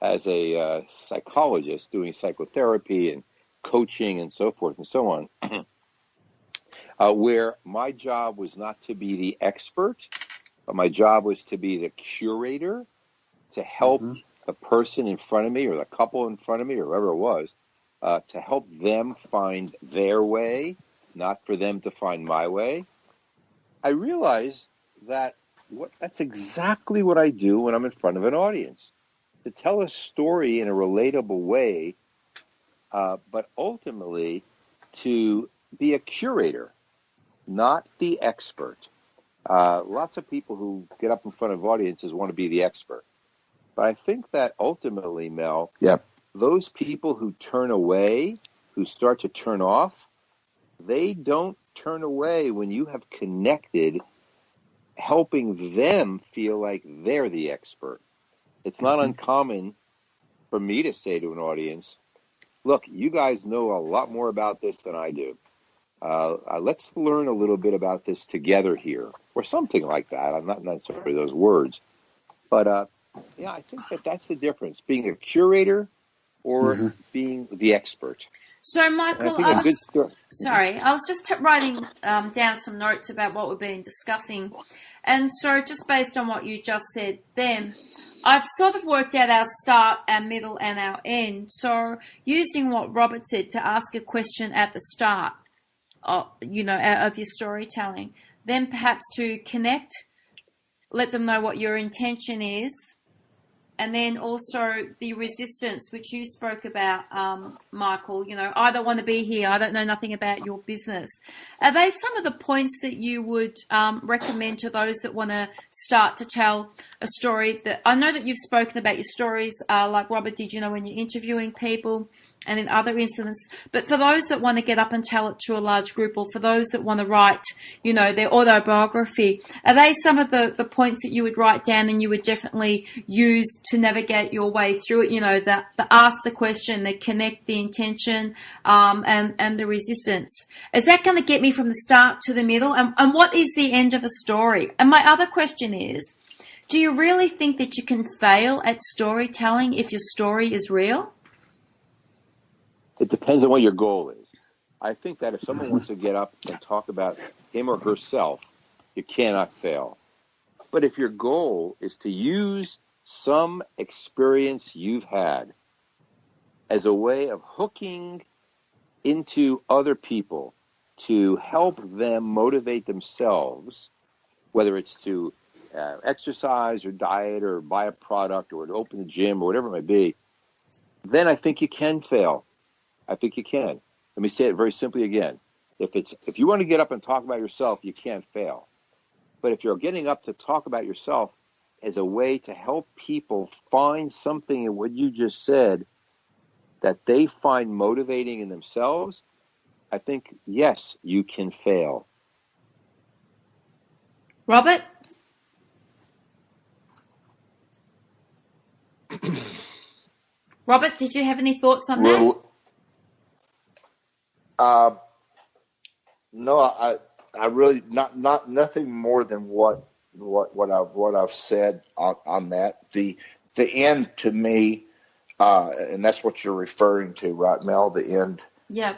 as a psychologist doing psychotherapy and coaching and so forth and so on, where my job was not to be the expert, but my job was to be the curator, to help the person in front of me, or the couple in front of me, or whoever it was, to help them find their way, not for them to find my way. I realized that that's exactly what I do when I'm in front of an audience, to tell a story in a relatable way, but ultimately to be a curator, not the expert. Lots of people who get up in front of audiences want to be the expert. But I think that ultimately, Mel, those people who turn away, who start to turn off, they don't turn away when you have connected, helping them feel like they're the expert. It's not uncommon for me to say to an audience, look, you guys know a lot more about this than I do. Let's learn a little bit about this together here, or something like that. I'm not necessarily those words. But I think that's the difference, being a curator or being the expert. So, And I Michael, think a good story. I was just writing down some notes about what we've been discussing. And so, just based on what you just said then, I've sort of worked out our start, our middle, and our end. So, using what Robert said to ask a question at the start, of your storytelling, then perhaps to connect, let them know what your intention is, and then also the resistance, which you spoke about, Michael. I don't want to be here. I don't know nothing about your business. Are they some of the points that you would recommend to those that want to start to tell a story? That I know that you've spoken about your stories, like Robert did, when you're interviewing people and in other incidents. But for those that want to get up and tell it to a large group, or for those that want to write, their autobiography, are they some of the points that you would write down and you would definitely use to navigate your way through it? The ask the question, the connect, the intention, and the resistance. Is that going to get me from the start to the middle? And what is the end of a story? And my other question is, do you really think that you can fail at storytelling if your story is real? It depends on what your goal is. I think that if someone wants to get up and talk about him or herself, you cannot fail. But if your goal is to use some experience you've had as a way of hooking into other people to help them motivate themselves, whether it's to exercise or diet or buy a product or to open a gym or whatever it might be, then I think you can fail. I think you can. Let me say it very simply again. If you want to get up and talk about yourself, you can't fail. But if you're getting up to talk about yourself as a way to help people find something in what you just said that they find motivating in themselves, I think, yes, you can fail. Robert? Robert, did you have any thoughts on that? No, I really nothing more than what I've said on that. The end to me, and that's what you're referring to, right, Mel? The end. Yeah.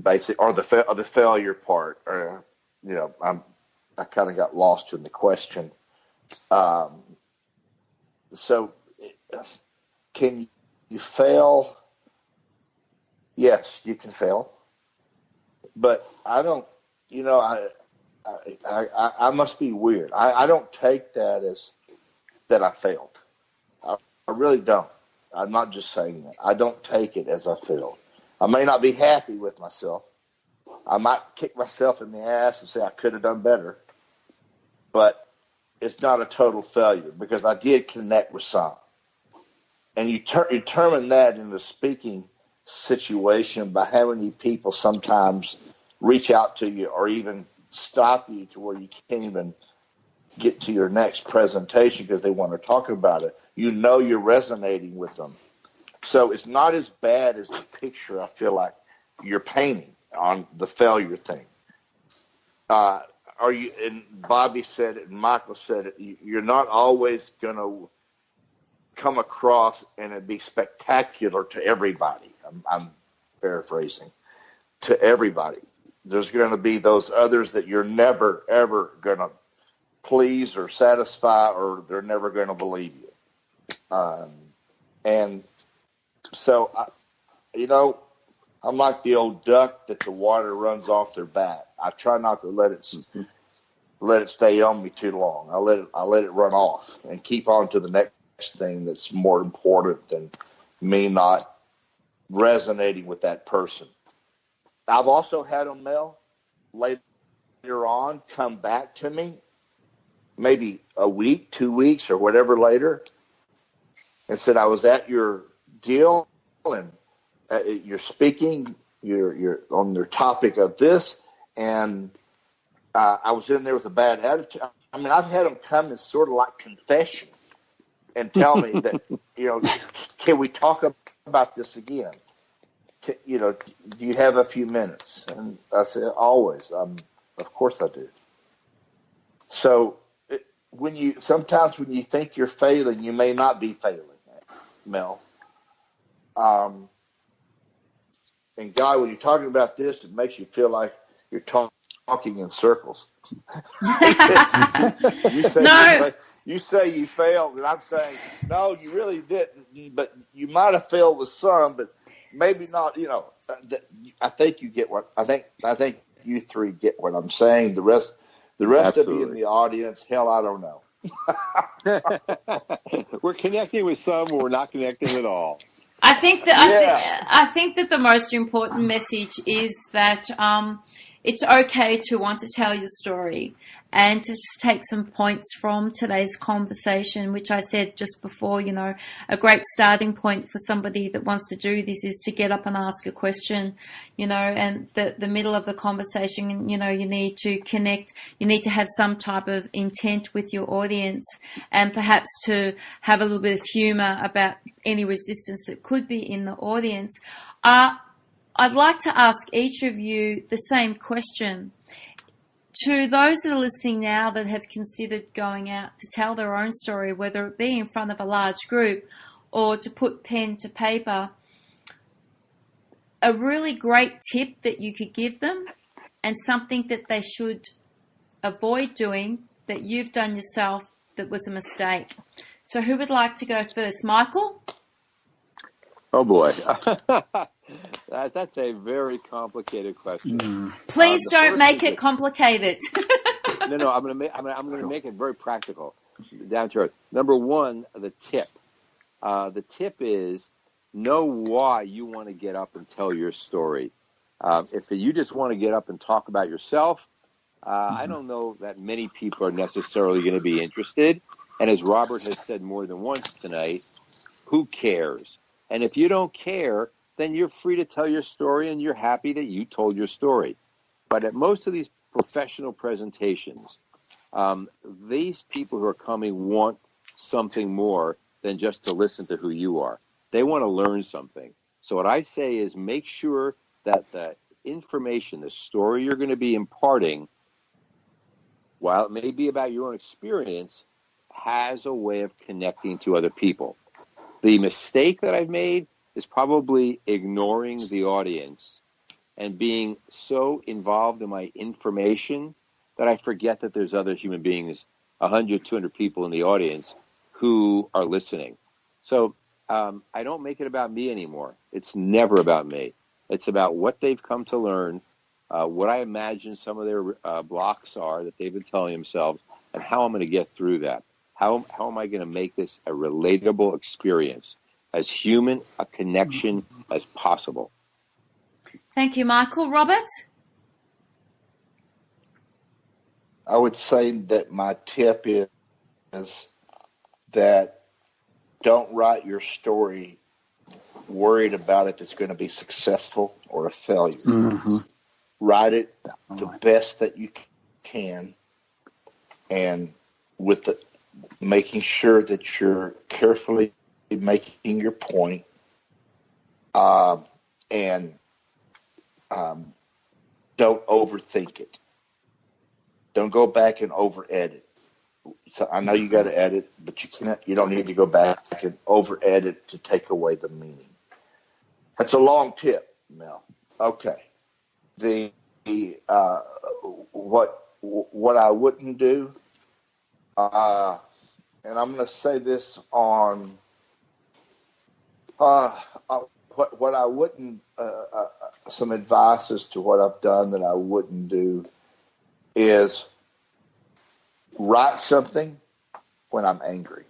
Basically, or the failure part. Or, I kind of got lost in the question. So, can you fail? Yes, you can fail. But I don't, I must be weird. I don't take that as that I failed. I really don't. I'm not just saying that. I don't take it as I failed. I may not be happy with myself. I might kick myself in the ass and say I could have done better. But it's not a total failure because I did connect with some. And you determine that in the speaking situation by how many people sometimes reach out to you or even stop you to where you can't even get to your next presentation because they want to talk about it. You're resonating with them. So it's not as bad as the picture I feel like you're painting on the failure thing. And Bobby said it and Michael said it, you're not always going to come across and it'd be spectacular to everybody. I'm paraphrasing. To everybody. There's going to be those others that you're never, ever going to please or satisfy, or they're never going to believe you. And so, I'm like the old duck that the water runs off their back. I try not to let it stay on me too long. I let it run off and keep on to the next thing that's more important than me not resonating with that person. I've also had them, Mel, later on come back to me, maybe a week, 2 weeks, or whatever later, and said, I was at your deal, and you're speaking, you're on the topic of this, and I was in there with a bad attitude. I mean, I've had them come and sort of like confession and tell me that, can we talk about this again? Do you have a few minutes? And I said, always. Of course I do. So sometimes when you think you're failing, you may not be failing, Mel. And Guy, when you're talking about this, it makes you feel like you're talking in circles. You say you failed, and I'm saying no, you really didn't. But you might have failed with some, but maybe not. I think you get what I think you three get what I'm saying. The rest of you in the audience, hell, I don't know. We're connecting with some, but we're not connecting at all. I think that the most important message is that it's okay to want to tell your story, and to take some points from today's conversation, which I said just before, a great starting point for somebody that wants to do this is to get up and ask a question, and the middle of the conversation, you need to connect, you need to have some type of intent with your audience, and perhaps to have a little bit of humor about any resistance that could be in the audience. I'd like to ask each of you the same question. To those that are listening now that have considered going out to tell their own story, whether it be in front of a large group or to put pen to paper, a really great tip that you could give them, and something that they should avoid doing that you've done yourself that was a mistake. So who would like to go first? Michael? Oh, boy. That's a very complicated question. Please don't make it complicated. No. I'm gonna make it very practical, down to earth. Number one, the tip. The tip is know why you want to get up and tell your story. If you just want to get up and talk about yourself, I don't know that many people are necessarily going to be interested. And as Robert has said more than once tonight, who cares? And if you don't care, then you're free to tell your story, and you're happy that you told your story. But at most of these professional presentations, these people who are coming want something more than just to listen to who you are. They want to learn something. So what I say is make sure that the information, the story you're going to be imparting, while it may be about your own experience, has a way of connecting to other people. The mistake that I've made is probably ignoring the audience and being so involved in my information that I forget that there's other human beings, 100, 200 people in the audience who are listening. So I don't make it about me anymore. It's never about me. It's about what they've come to learn, what I imagine some of their blocks are that they've been telling themselves, and how I'm going to get through that. How am I going to make this a relatable experience, as human a connection as possible? Thank you, Michael. Robert? I would say that my tip is that don't write your story worried about if it's going to be successful or a failure. Mm-hmm. Write it the best that you can, and with the making sure that you're carefully making your point, and don't overthink it. Don't go back and over edit. So I know you got to edit, but you don't need to go back and over edit to take away the meaning. That's a long tip, Mel. Okay. What I wouldn't do, and I'm going to say this on what I wouldn't, some advice as to what I've done that I wouldn't do is write something when I'm angry.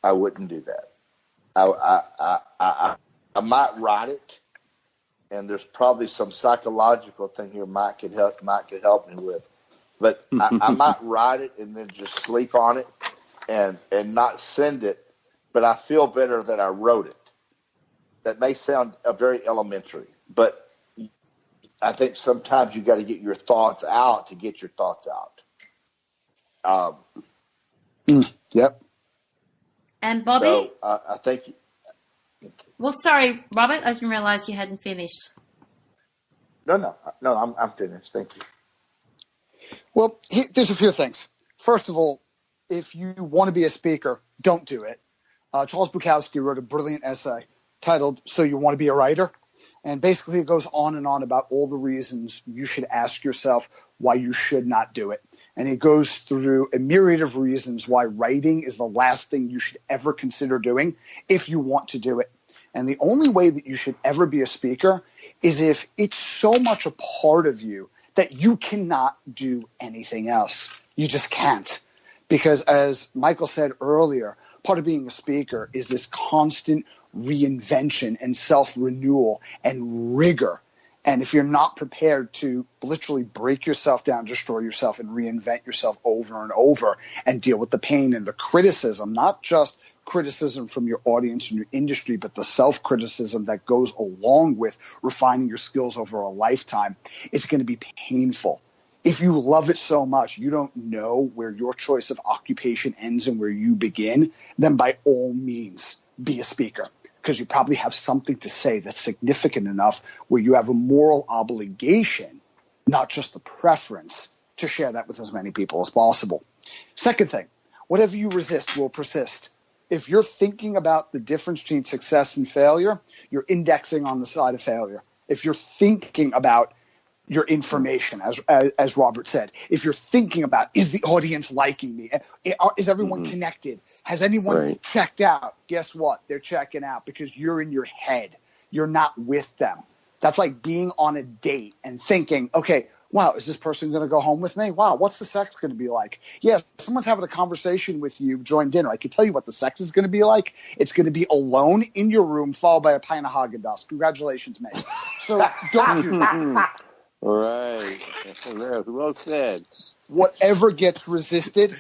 I wouldn't do that. I might write it, and there's probably some psychological thing here Mike could help me with. But I might write it and then just sleep on it and not send it, but I feel better that I wrote it. That may sound very elementary, but I think sometimes you got to get your thoughts out to get your thoughts out. Yep. And Bobby? So I think. Well, sorry, Robert. I didn't realize you hadn't finished. No, I'm finished. Thank you. Well, there's a few things. First of all, if you want to be a speaker, don't do it. Charles Bukowski wrote a brilliant essay titled So You Want to Be a Writer? And basically it goes on and on about all the reasons you should ask yourself why you should not do it. And it goes through a myriad of reasons why writing is the last thing you should ever consider doing if you want to do it. And the only way that you should ever be a speaker is if it's so much a part of you that you cannot do anything else. You just can't. Because as Michael said earlier, part of being a speaker is this constant reinvention and self-renewal and rigor. And if you're not prepared to literally break yourself down, destroy yourself, and reinvent yourself over and over and deal with the pain and the criticism, not just criticism from your audience and your industry, but the self-criticism that goes along with refining your skills over a lifetime, it's going to be painful. If you love it so much, you don't know where your choice of occupation ends and where you begin, then by all means, be a speaker, because you probably have something to say that's significant enough where you have a moral obligation, not just a preference, to share that with as many people as possible. Second thing, whatever you resist will persist. If you're thinking about the difference between success and failure, you're indexing on the side of failure. If you're thinking about your information, as Robert said, if you're thinking about, is the audience liking me? Is everyone connected? Has anyone checked out? Guess what? They're checking out because you're in your head. You're not with them. That's like being on a date and thinking, okay, wow, is this person going to go home with me? Wow, what's the sex going to be like? Yes, someone's having a conversation with you during dinner. I can tell you what the sex is going to be like. It's going to be alone in your room, followed by a pint of Haagen-Dazs. Congratulations, mate. So don't do that. Right. Well said. Whatever gets resisted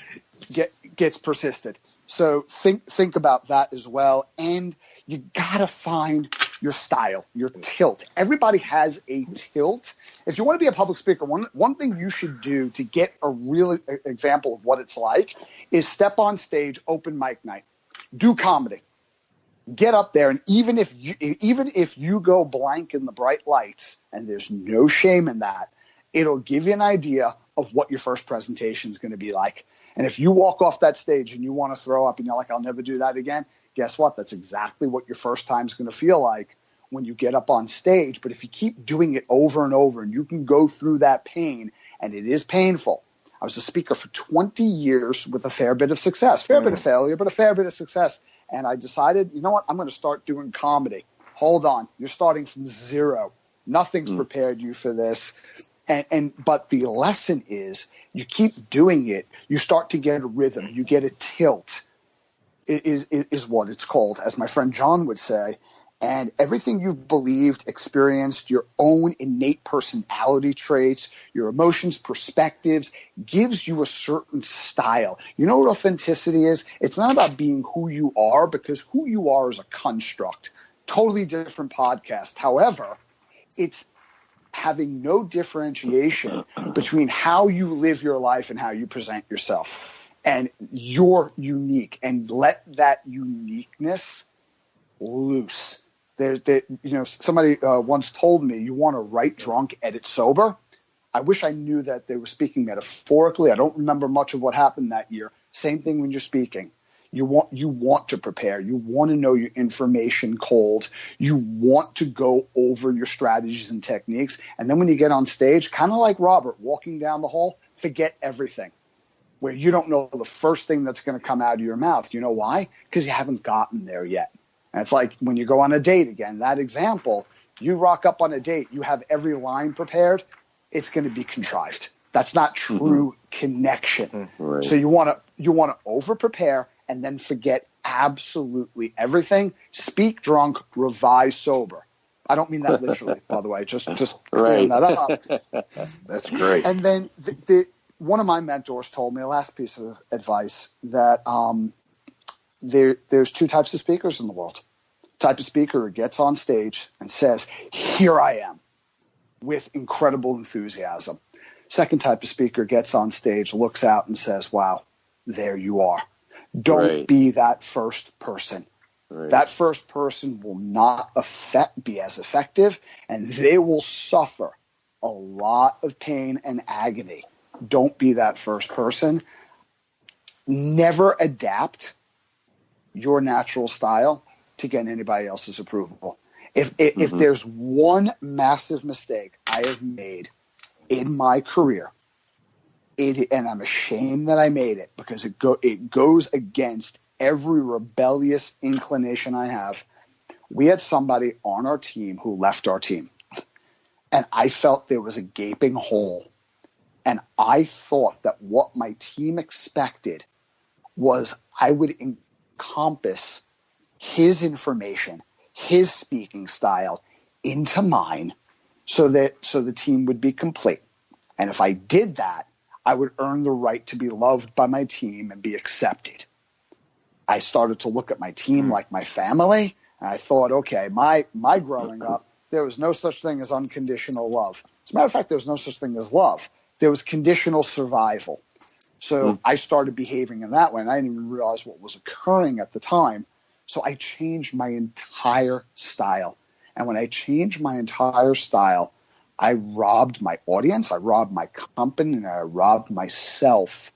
gets persisted. So think about that as well. And you got to find your style, your tilt. Everybody has a tilt. If you want to be a public speaker, one thing you should do to get a real example of what it's like is step on stage, open mic night, do comedy. Get up there, and even if you go blank in the bright lights, and there's no shame in that, it'll give you an idea of what your first presentation is going to be like. And if you walk off that stage and you want to throw up and you're like, I'll never do that again, guess what? That's exactly what your first time is going to feel like when you get up on stage. But if you keep doing it over and over, and you can go through that pain, and it is painful. I was a speaker for 20 years with a fair bit of success, fair bit of failure, but a fair bit of success. And I decided, you know what? I'm going to start doing comedy. Hold on. You're starting from zero. Nothing's prepared you for this. But the lesson is you keep doing it. You start to get a rhythm. You get a tilt is what it's called, as my friend John would say. And everything you've believed, experienced, your own innate personality traits, your emotions, perspectives, gives you a certain style. You know what authenticity is? It's not about being who you are, because who you are is a construct. Totally different podcast. However, it's having no differentiation between how you live your life and how you present yourself. And you're unique, and let that uniqueness loose. Somebody once told me, you want to write drunk, edit sober. I wish I knew that they were speaking metaphorically. I don't remember much of what happened that year. Same thing when you're speaking. You want to prepare. You want to know your information cold. You want to go over your strategies and techniques. And then when you get on stage, kind of like Robert walking down the hall, forget everything. Where you don't know the first thing that's going to come out of your mouth. You know why? Because you haven't gotten there yet. And it's like when you go on a date again, that example, you rock up on a date, you have every line prepared, it's going to be contrived. That's not true connection. Right. So you want to over prepare and then forget absolutely everything. Speak drunk, revise sober. I don't mean that literally, by the way, just clearing that up. That's great. And then one of my mentors told me, a last piece of advice, that there's two types of speakers in the world. Type of speaker who gets on stage and says, here I am, with incredible enthusiasm. Second type of speaker gets on stage, looks out and says, wow, there you are. Don't be that first person. Right. That first person will not be as effective, and they will suffer a lot of pain and agony. Don't be that first person. Never adapt your natural style to get anybody else's approval. If there's one massive mistake I have made in my career, and I'm ashamed that I made it because it goes against every rebellious inclination I have. We had somebody on our team who left our team, and I felt there was a gaping hole. And I thought that what my team expected was I would encompass his information, his speaking style into mine so the team would be complete. And if I did that, I would earn the right to be loved by my team and be accepted. I started to look at my team like my family, and I thought, okay, my growing up, there was no such thing as unconditional love. As a matter of fact, there was no such thing as love. There was conditional survival. So I started behaving in that way, and I didn't even realize what was occurring at the time. So I changed my entire style. And when I changed my entire style, I robbed my audience, I robbed my company, and I robbed myself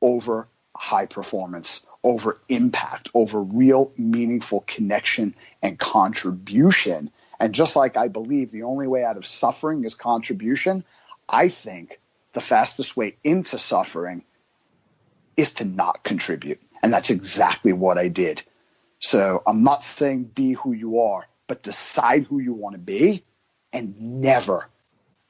over high performance, over impact, over real meaningful connection and contribution. And just like I believe the only way out of suffering is contribution, I think the fastest way into suffering is to not contribute. And that's exactly what I did. So I'm not saying be who you are, but decide who you want to be and never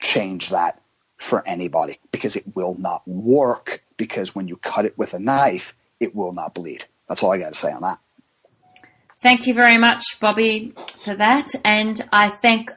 change that for anybody, because it will not work, because when you cut it with a knife, it will not bleed. That's all I got to say on that. Thank you very much, Bobby, for that. And I thank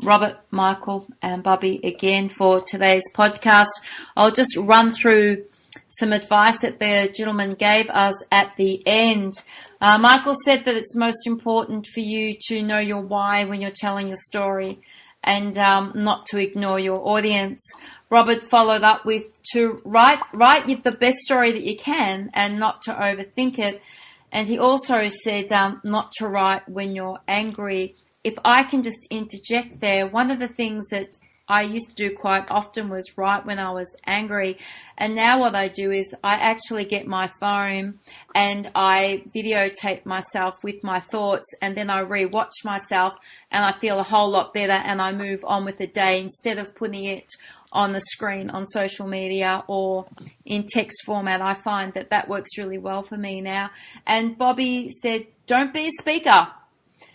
Robert, Michael, and Bobby again for today's podcast. I'll just run through some advice that the gentleman gave us at the end. Michael said that it's most important for you to know your why when you're telling your story and not to ignore your audience. Robert followed up with to write the best story that you can and not to overthink it. And he also said not to write when you're angry. If I can just interject there, one of the things that I used to do quite often was write when I was angry. And now what I do is I actually get my phone and I videotape myself with my thoughts, and then I re-watch myself and I feel a whole lot better and I move on with the day instead of putting it on the screen on social media or in text format. I find that works really well for me now. And Bobby said, don't be a speaker.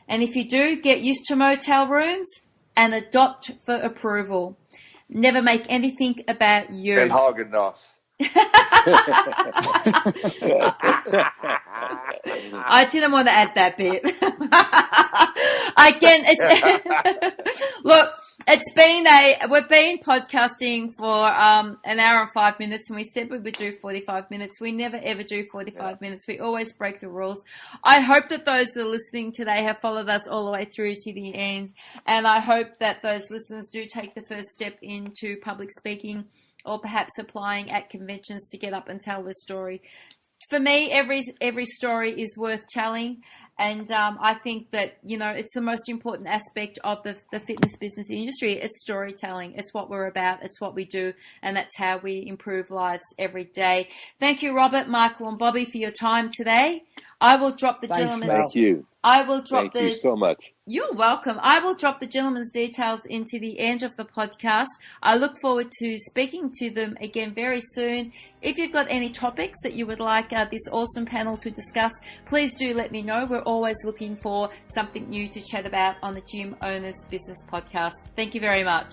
And if you do, get used to motel rooms and adopt for approval. Never make anything about you. And Haagen-Dazs. I didn't want to add that bit. Again, look, we've been podcasting for an hour and 5 minutes, and we said we would do 45 minutes. We never ever do 45 minutes. We always break the rules. I hope that those that are listening today have followed us all the way through to the end, and I hope that those listeners do take the first step into public speaking or perhaps applying at conventions to get up and tell the story. For me, every story is worth telling. And I think that, it's the most important aspect of the fitness business industry. It's storytelling. It's what we're about. It's what we do. And that's how we improve lives every day. Thank you, Robert, Michael, and Bobby, for your time today. I will drop the gentleman's... Thank you. Thank you so much. You're welcome. I will drop the gentleman's details into the end of the podcast. I look forward to speaking to them again very soon. If you've got any topics that you would like this awesome panel to discuss, please do let me know. We're always looking for something new to chat about on the Gym Owners Business Podcast. Thank you very much.